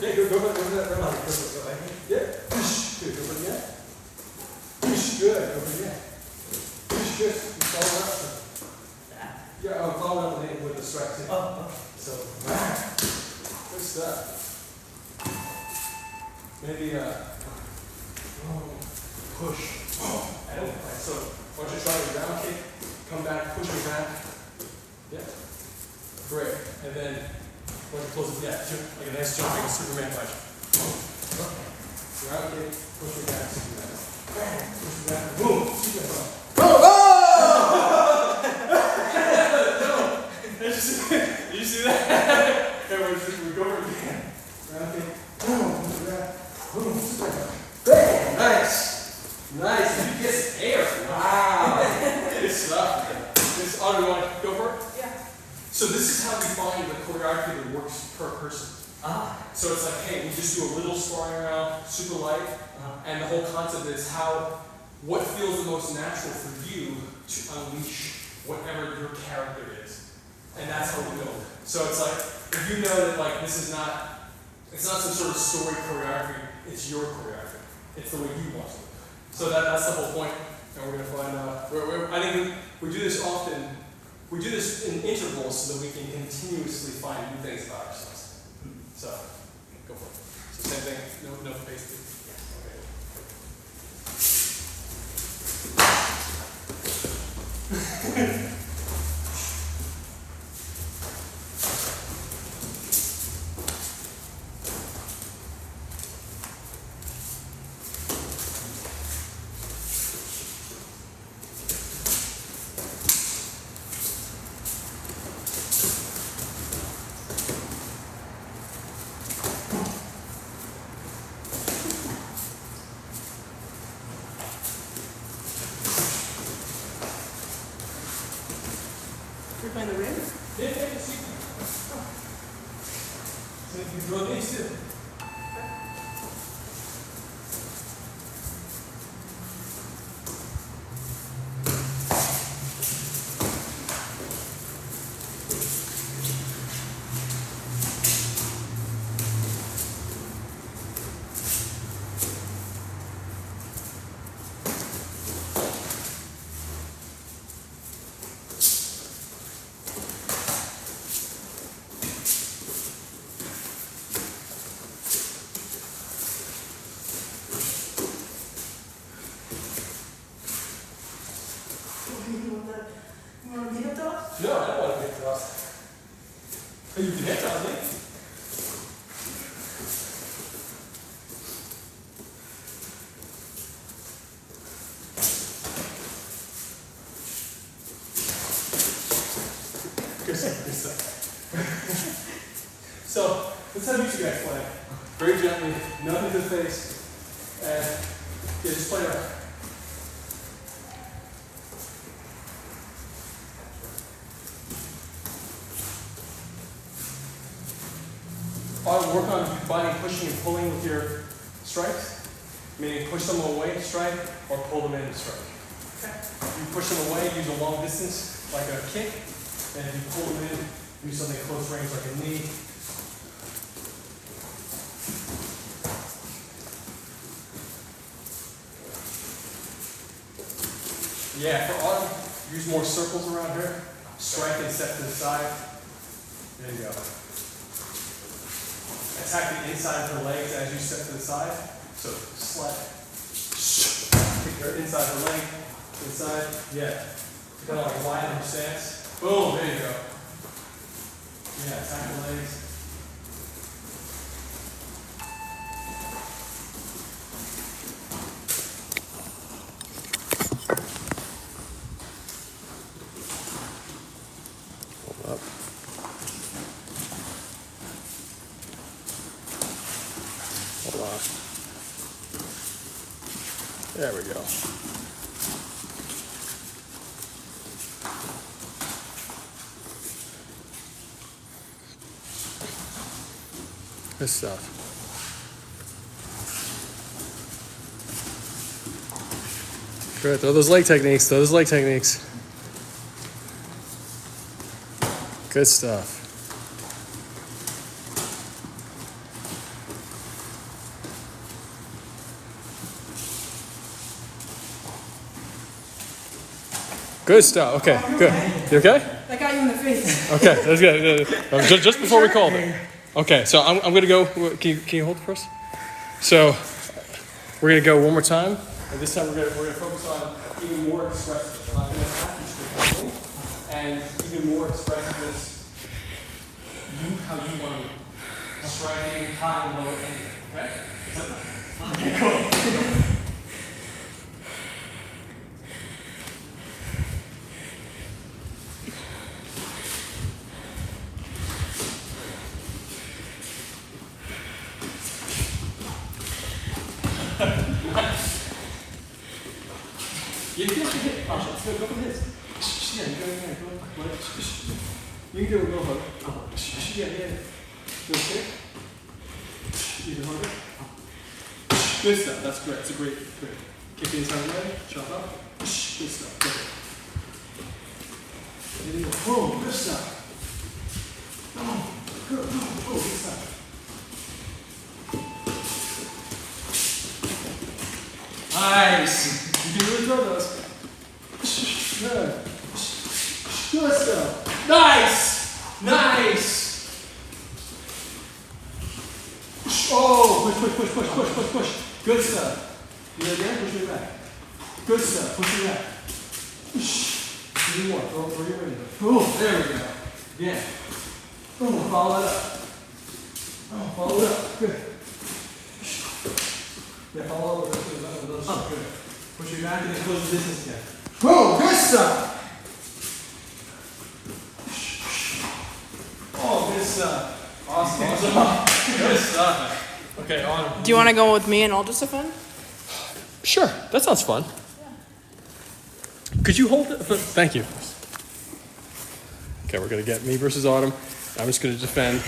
Yeah, go for that. Yeah. Good. Go for it again. Good. Go for it again. Good. Follow up. Yeah, I'll follow up with the strike too. Oh, So, good stuff. Maybe push. So, why don't you try your ground kick? Come back, push your back. Yeah. Great. And then. Why don't you close it? Yeah, like a nice jumping Superman punch. Ground kick, push your back, Superman. Push your back, boom! Superman punch. Oh! No! Did you see that? Okay, we go over it again. Ground kick, boom! Push your back, boom! Superman punch. Bam! Nice! Nice! You get some air. Wow! Good stuff, man. This auto, you want to go for it? Yeah. So this is how we find the choreography that works per person. So it's like, hey, we just do a little sparring around, super light, and the whole concept is what feels the most natural for you to unleash whatever your character is. And that's how we build. So it's like, if you know that like this is not, it's not some sort of story choreography, it's your choreography. It's the way you want to. So that's the whole point. And we're gonna find out, I think we do this often. We do this in intervals so that we can continuously find new things about ourselves. So, go for it. So same thing, no face. Okay. You're playing the ring? Yeah, see. So you can draw these too. You want to leave it though? No, I don't want to get crossed. Oh, you can hit on me. Good stuff. So, let's have you two guys play. Very gently, nothing to the face. And yeah, just play around. work on combining pushing and pulling with your strikes. Meaning push them away to strike or pull them in to strike. Okay. You push them away, use a long distance like a kick, and if you pull them in, use something close range like a knee. Yeah, for autumn, use more circles around here. Strike and step to the side. There you go. Attack the inside of her legs as you step to the side. So slap. Kick her inside her leg. Inside. Yeah. Kind of like widen her stance. Boom, there you go. Yeah, attack her legs. Up. Hold on. There we go. Good stuff. Good. Throw those leg techniques. Throw those leg techniques. Good stuff. Good stuff. Okay, good. You okay? That got you in the face. Okay, that's good. Just before we called it. Okay, so I'm going to go. Can you hold it first? So we're going to go one more time. And this time we're going to focus on even more expressiveness. I'm not going to ask you straight, and even more expressiveness. How you want to striking high and low angle. Okay? Okay, cool. You can hit. Oh, let's go for this. Yeah, go. You can do a real hook. Yeah. Do a kick. Even harder. Good stuff. That's great. It's a great. Kick the inside leg. Chop up. Good stuff. Good. Boom. Good stuff. Oh, good. Oh, good stuff. Nice. You can really throw those. Good. Good stuff. Nice. Oh, push. Good stuff. You ready again? Push me back. Good stuff. Push me back. Give me more. Throw your weight. Boom. There we go. Yeah. Boom. Follow it up. Oh, follow it up. Good. Yeah, follow it up. Good. Push your back and then close the distance again. Boom. Good stuff. Oh, good stuff. Awesome. Good stuff. Okay, on. Do you want to go with me and I'll just defend? Sure, that sounds fun. Yeah. Could you hold it? Thank you. Okay, we're gonna get me versus Autumn. I'm just gonna defend.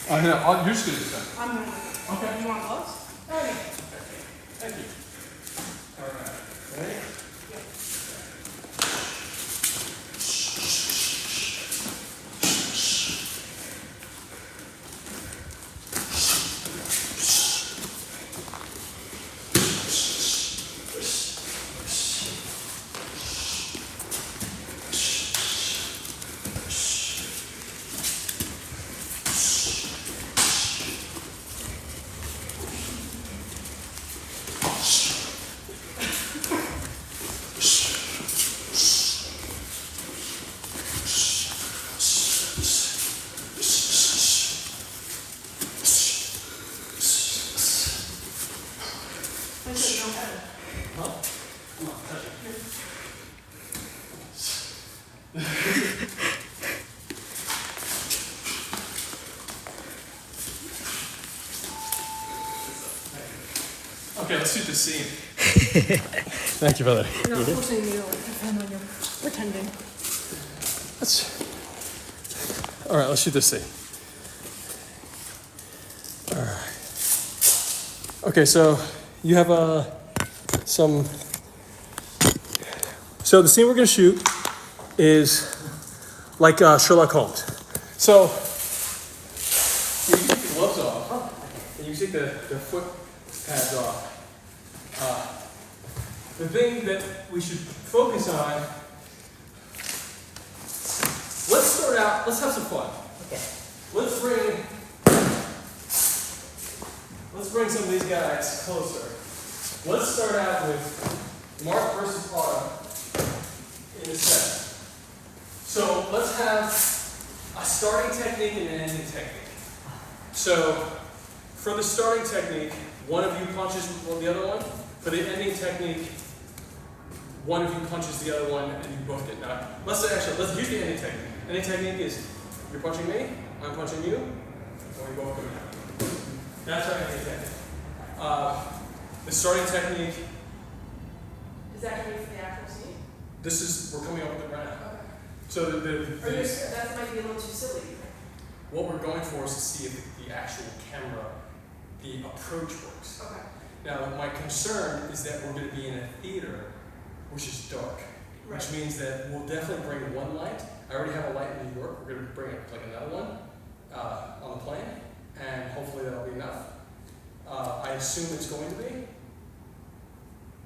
No, you're just gonna defend. I'm going to. Okay. You want gloves? Oh, yeah. Thank you. All right. Ready? Okay, let's shoot this scene. Thank you, brother. You're not forcing me to defend when you're pretending. All right, let's shoot this scene. Okay, so you have some. So the scene we're gonna shoot is like Sherlock Holmes. So you can take the gloves off, and you can take the foot pads off. The thing that we should focus on. Let's start out. Let's have some fun. Okay. Let's bring some of these guys closer. Let's start out with Mark versus Autumn in a set. So let's have a starting technique and an ending technique. So for the starting technique, one of you punches the other one. For the ending technique, one of you punches the other one and you both get knocked. Let's use the ending technique. Ending technique is you're punching me, I'm punching you, and we both go down. That's our ending technique. The starting technique, Is that gonna be for the actual scene? we're coming up with it right now. Okay. So That might be a little too silly. what we're going for is to see if the actual camera, the approach works. Okay. Now, my concern is that we're going to be in a theater, which is dark, which means that we'll definitely bring one light. I already have a light in New York. We're going to bring like another one on the plane, and hopefully that'll be enough. I assume it's going to be.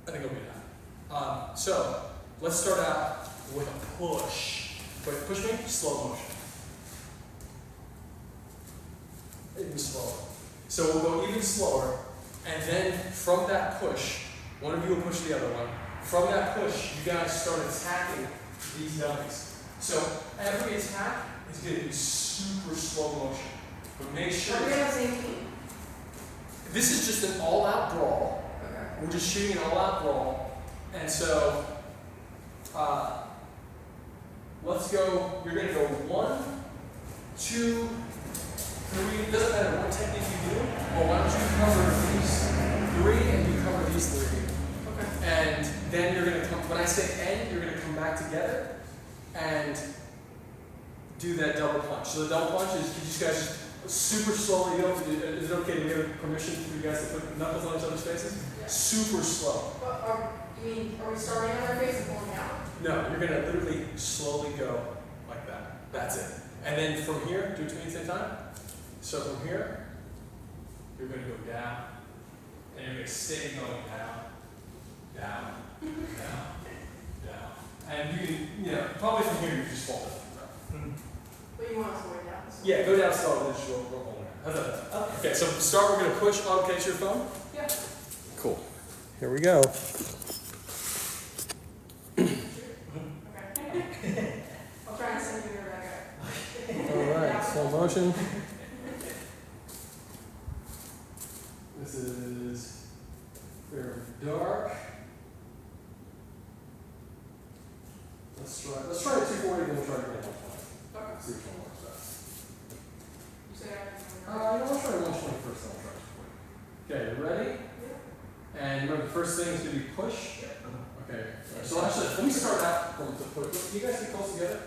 I think it'll be enough. So let's start out with a push. Wait, push me, slow motion. Even slower. So we'll go even slower, and then from that push, one of you will push the other one. From that push, you guys start attacking these dummies. So every attack is going to be super slow motion. But make sure. Are we on the same team? This is just an all-out brawl. Okay. We're just shooting an all-out brawl. And so, let's go, you're going to go 1, 2, 3. It doesn't matter what technique you do. Well, why don't you cover these 3 and you cover these 3. Okay. And then you're going to come, when I say end, you're going to come back together and do that double punch. So the double punch is, you just guys just super slowly, is it okay to give permission for you guys to put knuckles on each other's faces? Yeah. Super slow. But are we starting on our face and pulling out? No, you're going to literally slowly go like that. That's it. And then from here, do it to me at the same time. So from here, you're going to go down, and you're going to stay going down, down, down, down. And you can, probably from here you just fall down. But you want us to way down. So. Yeah, go down slow and then just roll over. How's that? Okay, so to start, we're going to push on case your phone. Yeah. Cool. Here we go. Okay. I'll try and send you your back up. All right, slow motion. This is very dark. Let's try 240, then we'll try again. Okay. See which one works best. You say I I'll try 120 first, then I'll try 240. Okay, you ready? Yeah. And remember, the first thing is going to be push. Okay. So actually, let me start out from the push. Can you guys get close together?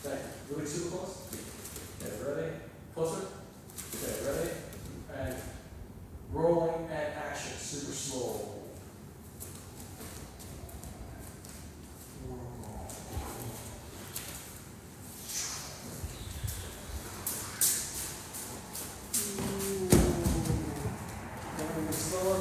Okay. Really super close? Okay, ready? Closer? Okay, ready? And rolling and action, super slow. Slower.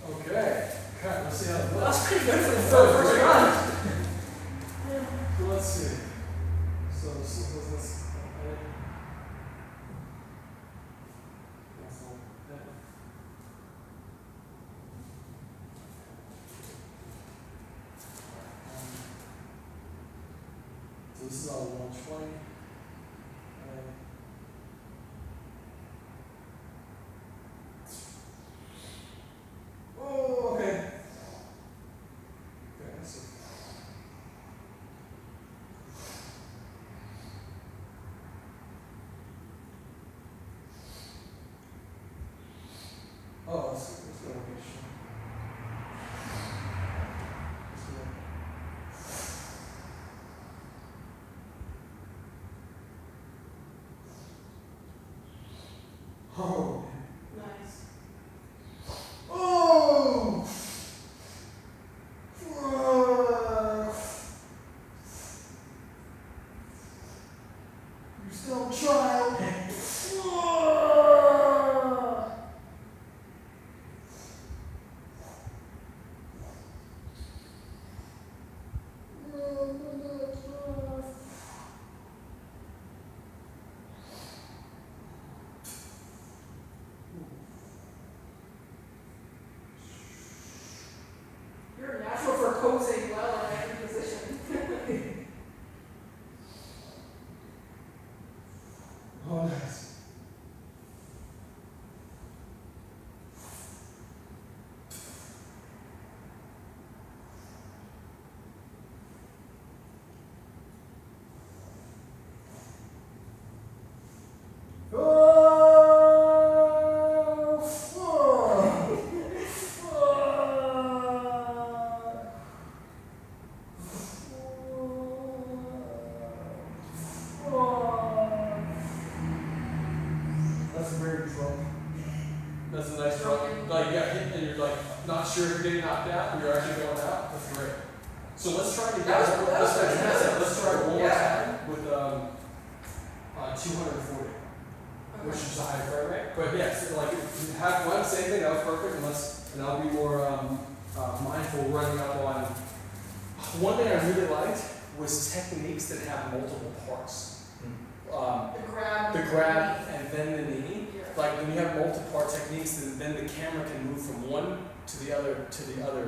Okay, let's see how it looks. That's pretty good for the first run. So let's see. So let's this is all 120. Oh, okay. Okay, I see. Oh, let's go location. Oh. Nice. Oh! You're still a child. You're a natural for posing well in every position. Oh, nice. That's a very drunk. That's a nice drunk. Like you got hit and you're like not sure you're getting knocked out, but you're actually going out. That's great. So let's try to That was fantastic. let's try one more Yeah. time with 240, which Okay. is a high frame rate. But yes, like if you have one, same thing. That was perfect. And I'll be more mindful running up on. One thing I really liked was techniques that have multiple parts. The The grab and then the knee. Yeah. Like when you have multi-part techniques, then the camera can move from one to the other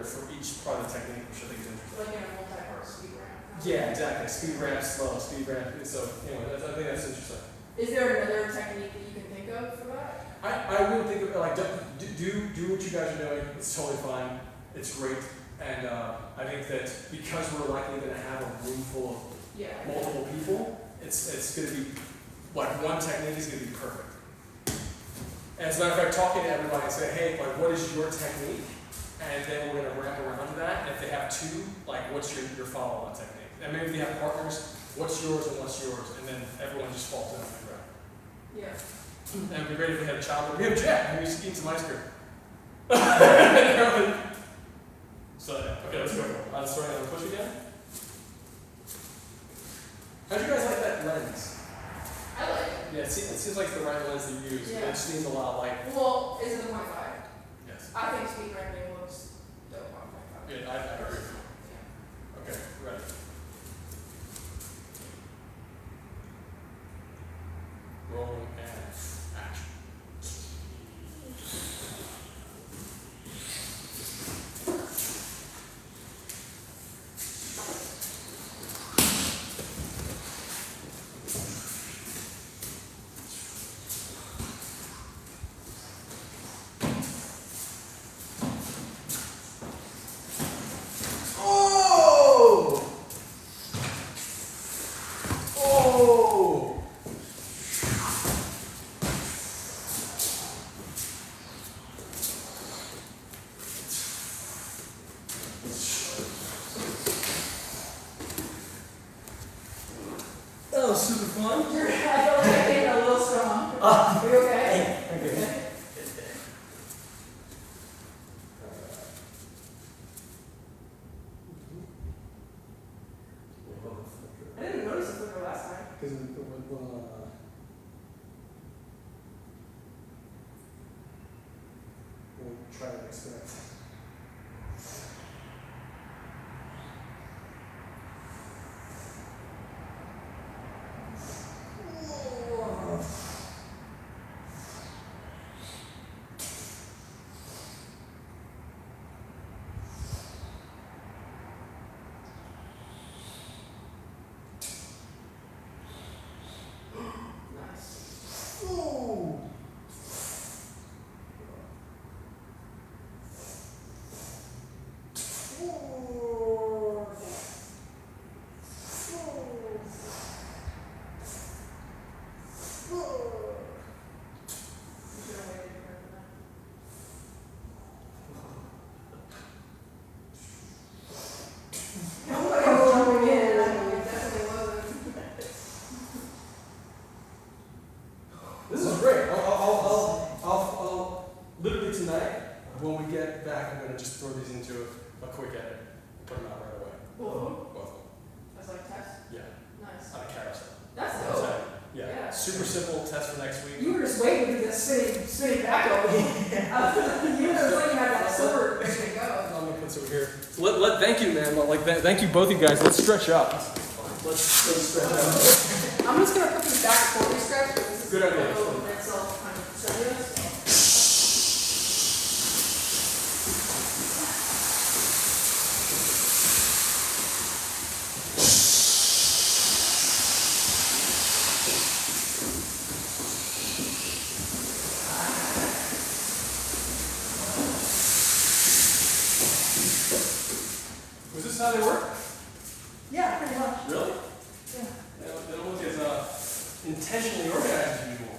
for each part of the technique, which I think is interesting. Like in a multi-part speed ramp. Yeah, exactly. Speed ramp, slow, speed ramp. So anyway, I think that's interesting. Is there another technique that you can think of for that? I wouldn't think of it like do what you guys are doing. It's totally fine. It's great, and I think that because we're likely going to have a room full of Yeah. multiple people, it's going to be like one technique is going to be perfect. And as a matter of fact, talking to everybody and say, hey, like, what is your technique? And then we're going to wrap around to that. And if they have two, like, what's your follow-on technique? And maybe if they have partners, what's yours and what's yours? And then everyone just falls in on the ground. Yeah. And it'd be great if we had a child. We have Jack, and he's eating some ice cream. So, yeah. Okay, let's go. Sorry, I'm push again. How do you guys like that lens? I like it. Yeah, it seems like the right lens to use. Yeah. It just needs a lot of light. Well, is it a 0.5? Yes. I think speed ramping looks dope on 0.5. Yeah, I agree. Yeah. Okay, ready. Rolling and action. Oh! Oh! That was super fun. I feel like I came in a little strong. Are you okay? I didn't notice the flicker last time. Because we'll try to expect. get back, I'm going to just throw these into a quick edit and put them out right away. Cool. Both of them. That's like test. Yeah, Nice. on a carousel. That's So, dope. yeah. Yeah. Super simple test for next week. You were just waiting for this spinning back over here. You were just like you had that sword ready to go. I'm gonna put some here. Thank you, man. Thank you both you guys. Let's stretch up. Let's stretch up. I'm just gonna put these back before we stretch, because this is Good idea. a little bit self kind of strenuous. Was this how they work? Yeah, pretty much. Really? Yeah. They don't look as intentionally organized as usual.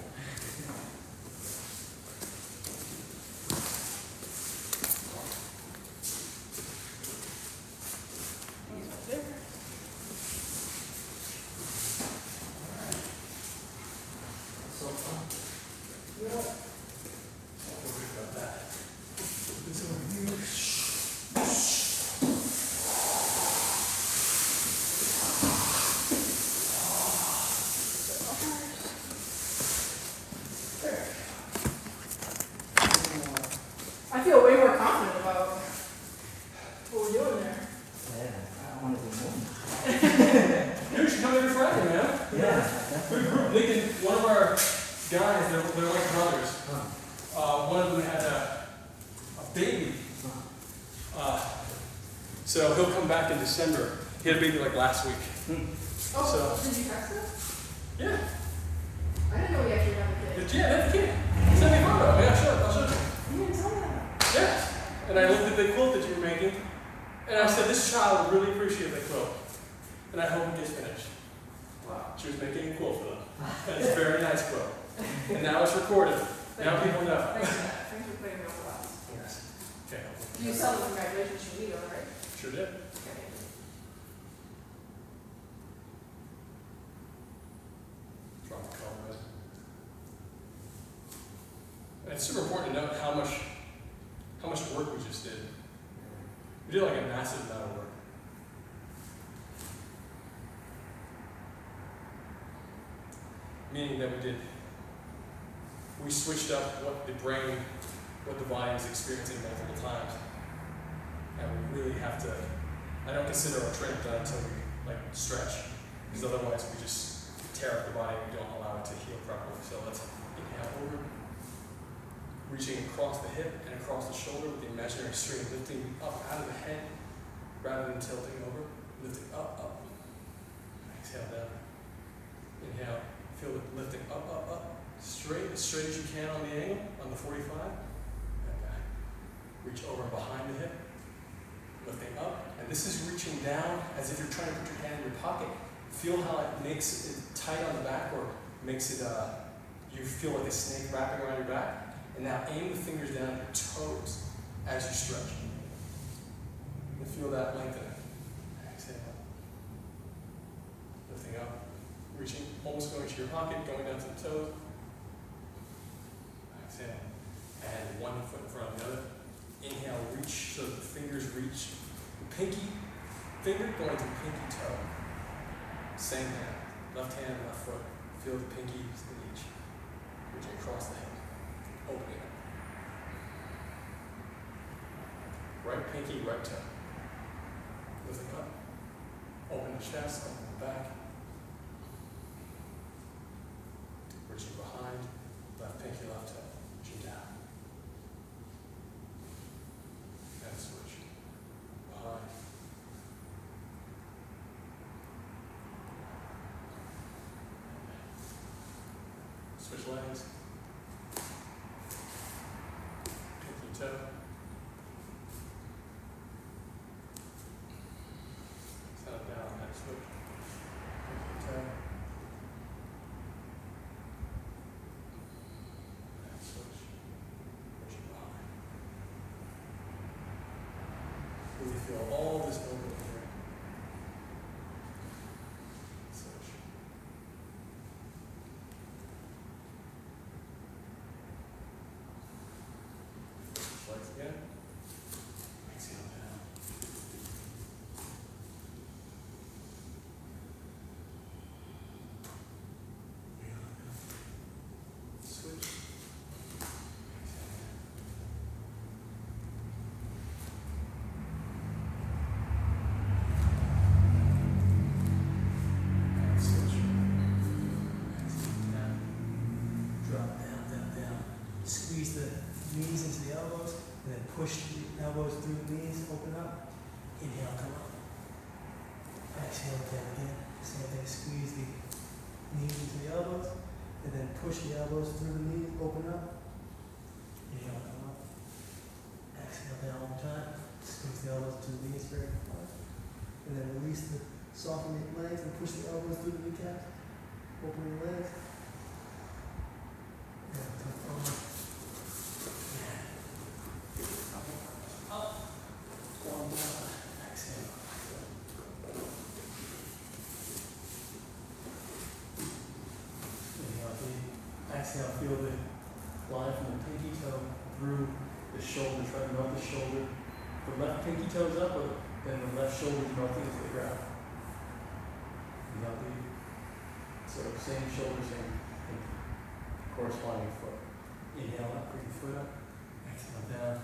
So fun. I feel way more confident about what we're doing there. Yeah, I want to do more. You should come every Friday, man. Yeah. We're a group. Lincoln, one of our guys, they're like brothers. One of them had a baby. So he'll come back in December. He had a baby like last week. Oh, did you text us? Yeah. I didn't know we actually had a kid. Yeah, that's the kid. Send me a photo. Yeah, sure. I'll show you. You didn't tell me that. Yeah. And I looked at the quilt that you were making, and I said, this child would really appreciate that quilt. And I hope it gets finished. Wow. She was making a quilt for them. And it's a very nice quilt. And now it's recorded. Now people know. Thanks, Matt. Thanks for putting me on blast. Yes. Okay. You saw the congratulations from me, though, right? Sure did. Okay. Drop the color red. And it's super important to note how much work we just did. We did like a massive amount of work. Meaning that we switched up what the body is experiencing multiple times. And we really have to, I don't consider our training done until we stretch, because otherwise we just tear up the body and we don't allow it to heal properly. So let's inhale over, reaching across the hip and across the shoulder with the imaginary string, lifting up out of the head rather than tilting over, lifting up, up. Exhale down. Inhale, feel it lifting up, up, up, straight as you can on the angle, on the 45. And back. Reach over and behind the hip, lifting up. And this is reaching down as if you're trying to put your hand in your pocket. Feel how it makes it tight on the back, or makes it, you feel like a snake wrapping around your back. And now aim the fingers down at your toes as you stretch. And feel that lengthening. Exhale. Lifting up. Reaching, almost going to your pocket, going down to the toes. Exhale. And one foot in front of the other. Inhale, reach so that the fingers reach the pinky finger going to the pinky toe. Same hand. Left hand, left foot. Feel the pinkies in each. Reaching across the hip. Opening up. Right pinky, right toe. Lifting up. Open the chest, open the back. Reaching behind. Left pinky, left toe. Reaching down. And switch. Behind. Switch legs. Pinky toe. Set it down and switch. Pinky toe. And switch. Pushing behind. Really feel all this opening here. Switch. Switch legs again. through the knees, open up. Inhale, come up. Exhale down again. Same thing, squeeze the knees into the elbows, and then push the elbows through the knees, open up. Inhale, come up. Exhale down one time. Squeeze the elbows to the knees very hard. And then release the, soften the legs and push the elbows through the kneecaps. Open the legs. And come forward. Up. One more. Exhale. Inhale deep. Exhale, feel the line from the pinky toe through the shoulder. Try to melt the shoulder. The left pinky toe is up, but then the left shoulder is melting into the ground. Inhale deep. So same shoulder, same pinky. Corresponding foot. Inhale up, bring the foot up. Exhale down.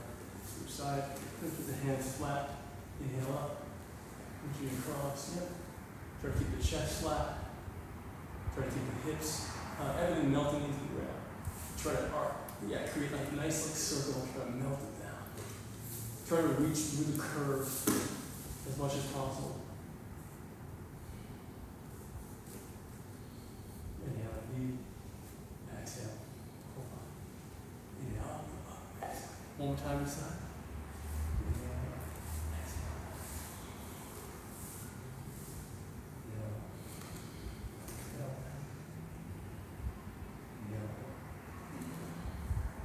Switch side. Lift the hands flat. Inhale up. Reaching across. Yep. Try to keep the chest flat. Try to keep the hips, everything melting into the ground. Try to create like a nice like circle. Try to melt it down. Try to reach through the curve as much as possible. Inhale deep. Exhale. Hold on. Inhale up. Exhale. One more time this side. Inhale. Exhale. Inhale. Exhale. Inhale.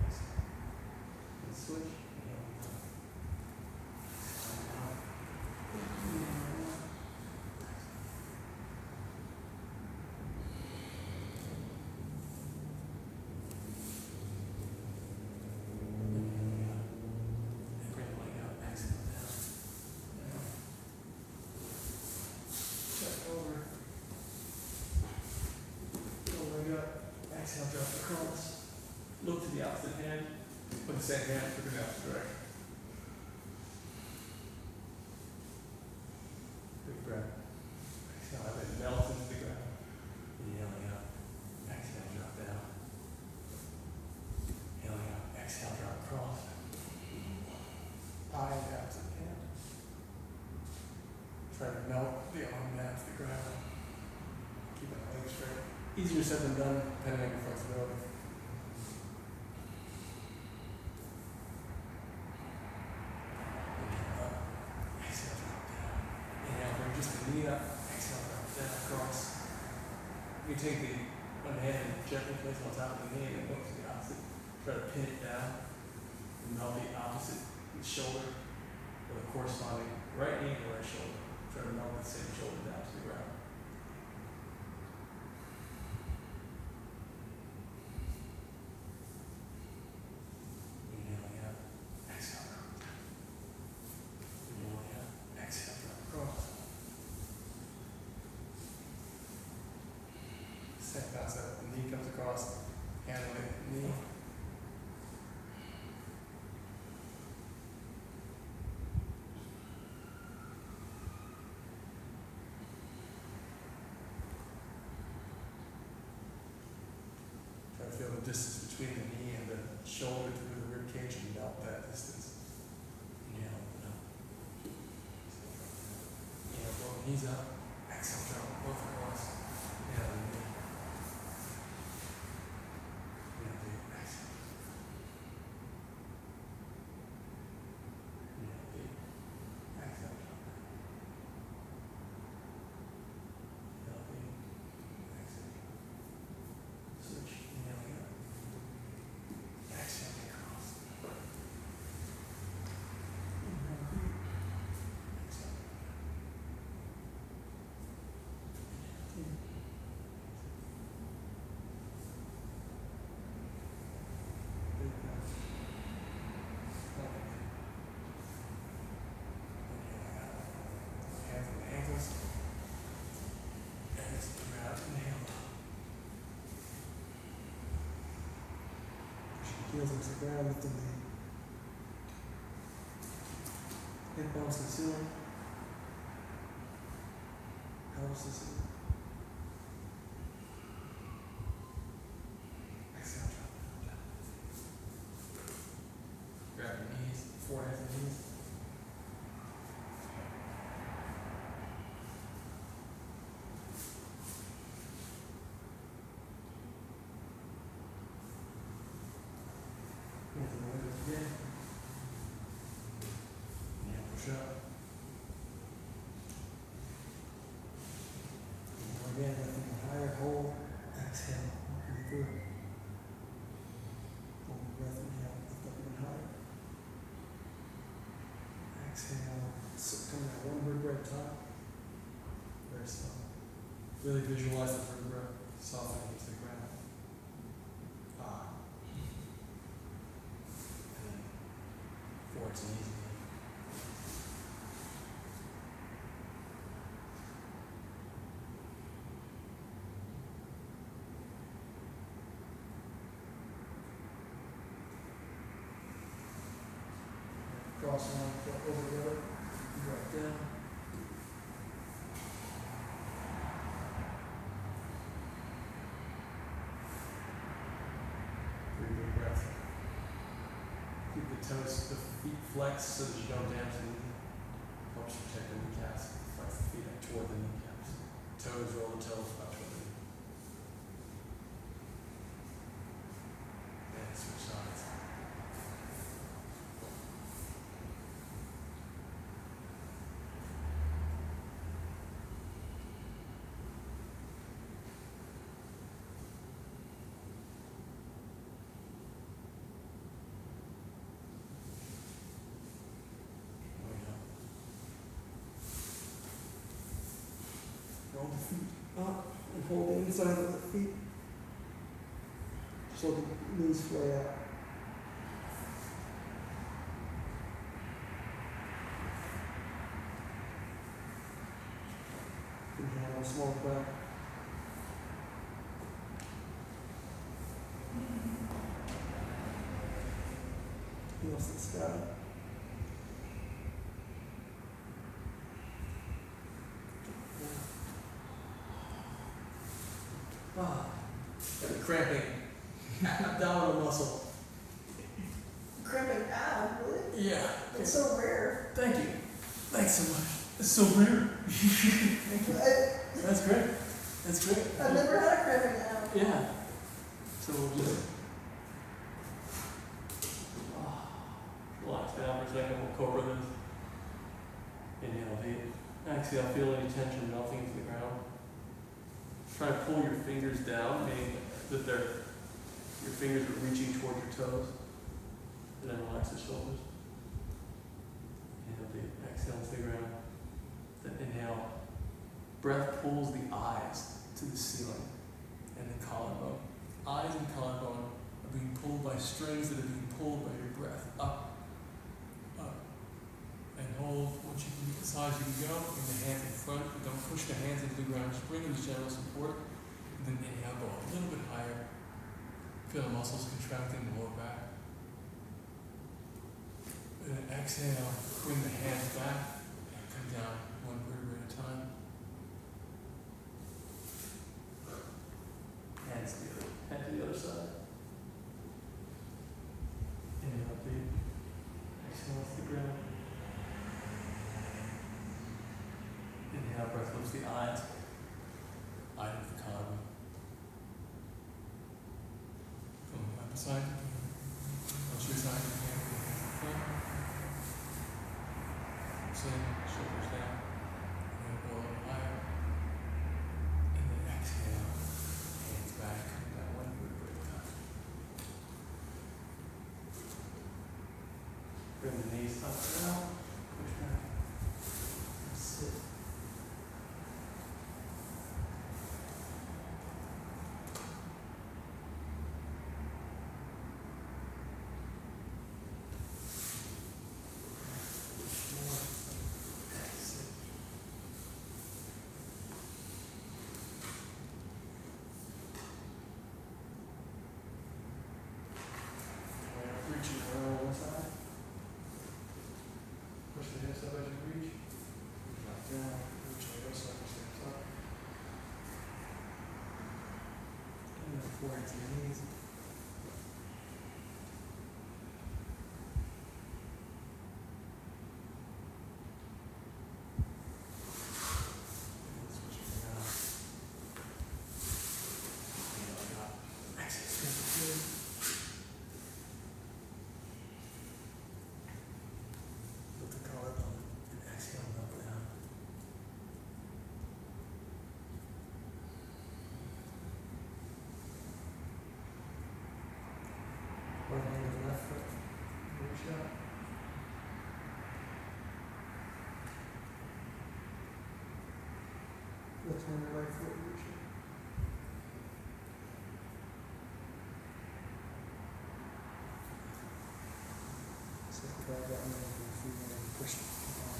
Exhale. And switch. Exhale, drop across. Look to the opposite hand. Put the same hand, look in the opposite direction. Big breath. Exhale, let it melt into the ground. Inhaling up. Exhale, drop down. Inhaling up. Exhale, drop across. Eye in the opposite hand. Try to melt the arm down to the ground. Keeping the legs straight. Easier said than done, depending on your flexibility. Inhale up. Exhale, drop down. Inhale, bring just the knee up. Exhale, drop down, across. You can take the one hand and gently place it on top of the knee and look to the opposite. Try to pin it down. And melt the opposite shoulder with a corresponding right knee and right shoulder. Try to melt the same shoulder down to the ground. Inhaling up, exhale, drop down. Inhaling up, exhale, drop across. Same concept. The knee comes across, hand on the knee. Try to feel the distance between the knee and the shoulder through the rib cage and melt that distance. Inhale, open up. Inhale, blow the knees up. Exhale, drop both across. Inhale, the knee. Inhale, deep. Exhale. Inhale, deep. Exhale, drop down. Inhale, deep. Exhale. Switch. Inhaling up. Exhale, across. Inhale, deep. Exhale. Inhale, deep. Big breath. Inhaling out. Hands on the ankles. And it's the ground. Inhale up. Heels into the ground, lifting the hip bones to the ceiling. Elbows to the ceiling. Exhale, drop down. Grab your knees, forehead and knees. push up. Again, lifting higher, hold, exhale, breathe through. Hold the breath, inhale, lift up even higher. Exhale, sit down that one vertebra at the top. Very slow. Really visualize the vertebra softening into the ground. Ah. And then forwards and easy. Cross one foot over the other, drop down. Pretty good breath. Keep the toes, the feet flexed so that you don't damage the knee. Helps protect the kneecaps. Flex the feet up toward the kneecaps. Toes, roll the toes up toward the knee. And switch sides. Roll the feet up and hold the inside of the feet. So the knees flare out. Inhale, a small breath. Heels to the sky. Ah, Cramping. Abdominal muscle. Cramping out, really? Yeah. It's so rare. Thank you. Thanks so much. It's so rare. That's great. That's great. I've never had a cramping out. Yeah. So we'll just relax down for a second. We'll cobra this. Inhale deep. Exhale. Feel any tension melting into the ground. Try to pull your fingers down, meaning that your fingers are reaching toward your toes. And then relax the shoulders. Inhale deep. Exhale to the ground. Then inhale. Breath pulls the eyes to the ceiling and the collarbone. Eyes and collarbone are being pulled by strings that are being pulled by your breath. Up, up, and hold. Once you can get as high as you can go, bring the hands in front, but don't push the hands into the ground. Just bring them as general support. And then inhale, go a little bit higher. Feel the muscles contracting the lower back. And then exhale, bring the hands back and come down one vertebra at a time. Hands to the other, head to the other side. Inhale deep. Exhale to the ground. Inhale, breath lifts the eyes. Eye to the collarbone. From the left side. Once your side, you can front. Same, shoulders down. And go a little higher. And then exhale. Hands back. Come down one vertebra at a time. Bring the knees up and out. Push back. Sit. Reaching around one side. Push the hips up as you reach. Drop down. Reach on the other side. Push the hips up. And then forward to your knees. And switch it around. Inhale, drop. Exhale, straight to good. Lift the collarbone. Left hand and right foot reaching. So grab that one over your feet and push it down.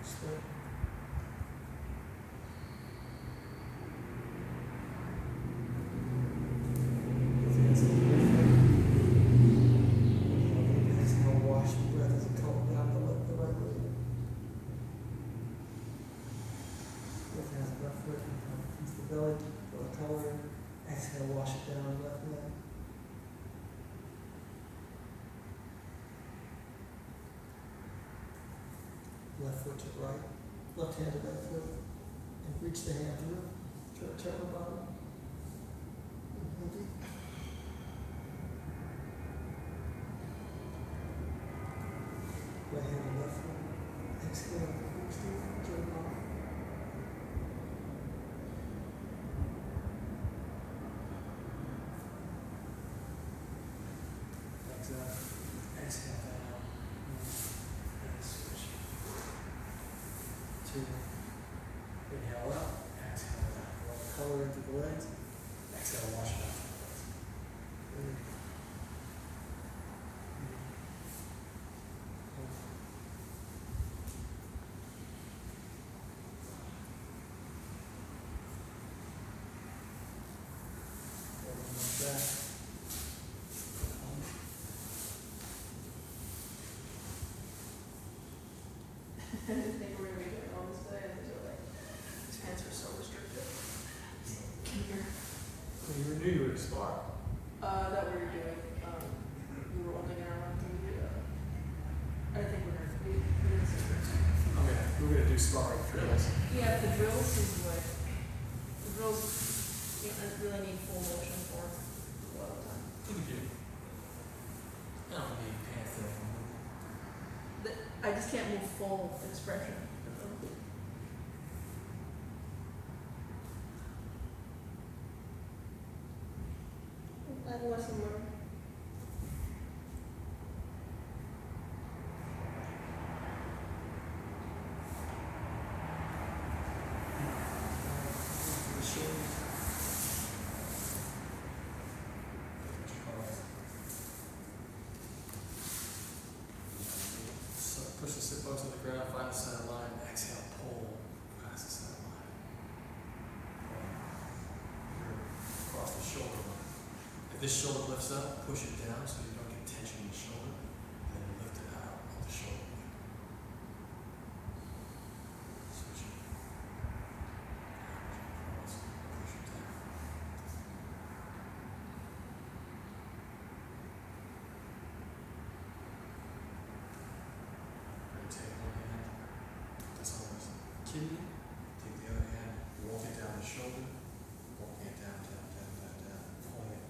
Step. Exhale, wash the breath as it comes down the right leg. Left hand, left foot, against the belly, feel the color. Exhale, wash it down the left leg. Left foot to right, left hand to right foot, and reach the hand through. Turn the bottom. Mhm. Right hand to left foot. Exhale, reach through, turn the bottom. Exhale, exhale down. And switch. 2. Inhale up, exhale down. Roll the color into the legs. Exhale, wash it out. 3. Back. I didn't think we were gonna be doing all this today, and these are like, these pants are so restrictive. Here. Well, you knew you were a spar. That we were doing, we were only gonna run through the, I think we're gonna, we didn't say this. Okay, we're gonna do sparring drills. Yeah, the drills is like, the drills, you know, I really need full motion for a lot of time. What do you do? I don't need pants there. I just can't move full expression. Lesson learned. The shoulders. So push the sit bones to the ground, find the center line, exhale, pull past the center line. Across the shoulder line. If this shoulder lifts up, push it down so you don't get tension in the shoulder, and then lift it out of the shoulder line. Switch it. Cross, push it down. Take one hand, that's almost kidney. Take the other hand, walk it down the shoulder, walking it down, down, down, down, down, pulling it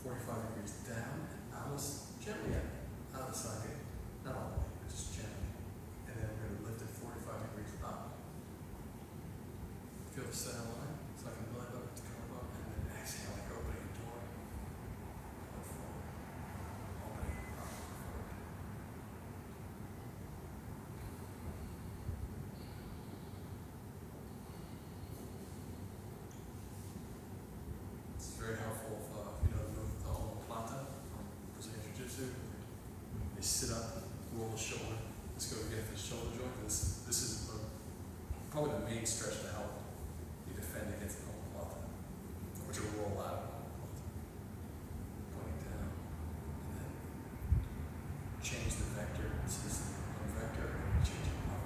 45 degrees down and out of, gently out of the socket, not all the way, but just gently. And then we're going to lift it 45 degrees up. Feel the center line, so I can belly button to come up, and then exhale like opening a door. Pull it forward, opening up, forward. It's very helpful if you know the move the omoplata from Brazilian Jiu-Jitsu. They sit up, roll the shoulder. Let's go get the shoulder joint. This is probably the main stretch to help you defend against the omoplata, which will roll out of the omoplata. Pointing down, and then change the vector. So this is one vector, and change it up.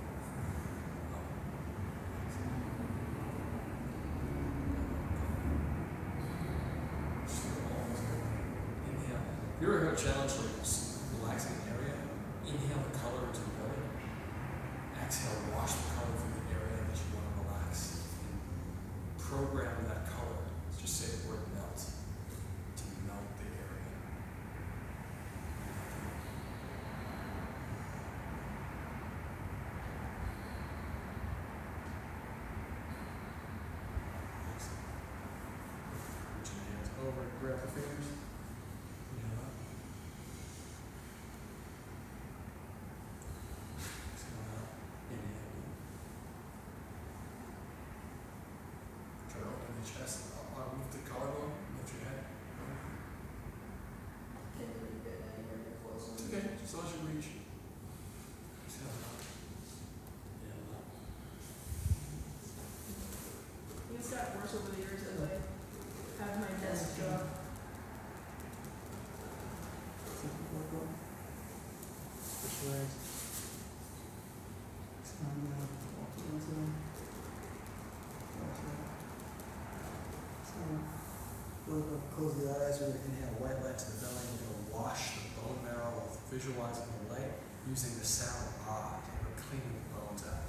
Inhale. You ever heard a challenge like relaxing an area? Inhale the color into the belly. Exhale, wash the color from the area that you want to relax. And program that color. Let's just say the word melt. To melt the area. fingers. Inhale up. Exhale out. Inhale in. Try to open the chest. Move the collarbone. Lift your head. Can't really get anywhere near close. It's okay, just as long as you reach. Exhale out. Inhale up. It's got worse over the years as I have my desk job. Push legs. Extend down, walk towards them. Close the eyes, we're gonna inhale white light to the belly, we're gonna wash the bone marrow off, visualizing the light using the sound ah, we're cleaning the bones out.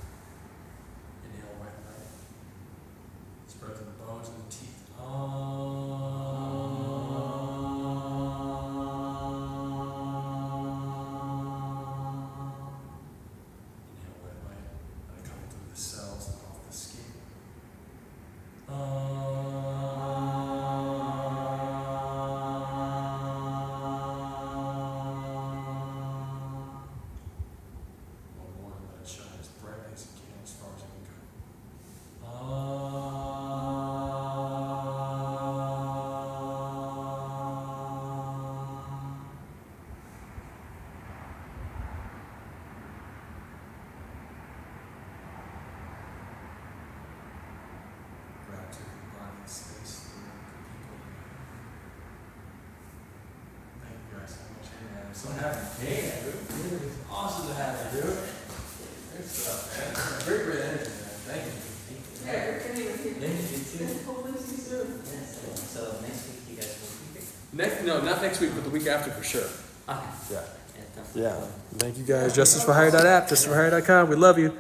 Inhale white light. Spread to the bones and the teeth. Inhale white light. Let it come through the cells and off the skin. One more, let it shine as brightly as it can, as far as it can go. Gratitude for the body and space, the people. Thank you guys so much. Hey, man, I'm so happy. Hey, dude. It's awesome to have you, dude. Good stuff, man. Great, great energy, man. Thank you. Yeah, you're kidding with you. Thank you, too. Hopefully see you soon. Yes, so next week you guys will be here? No, not next week, but the week after for sure. Okay. Yeah. Yeah, definitely. Yeah. Thank you guys. JusticeForHire.app, JusticeForHire.com. We love you.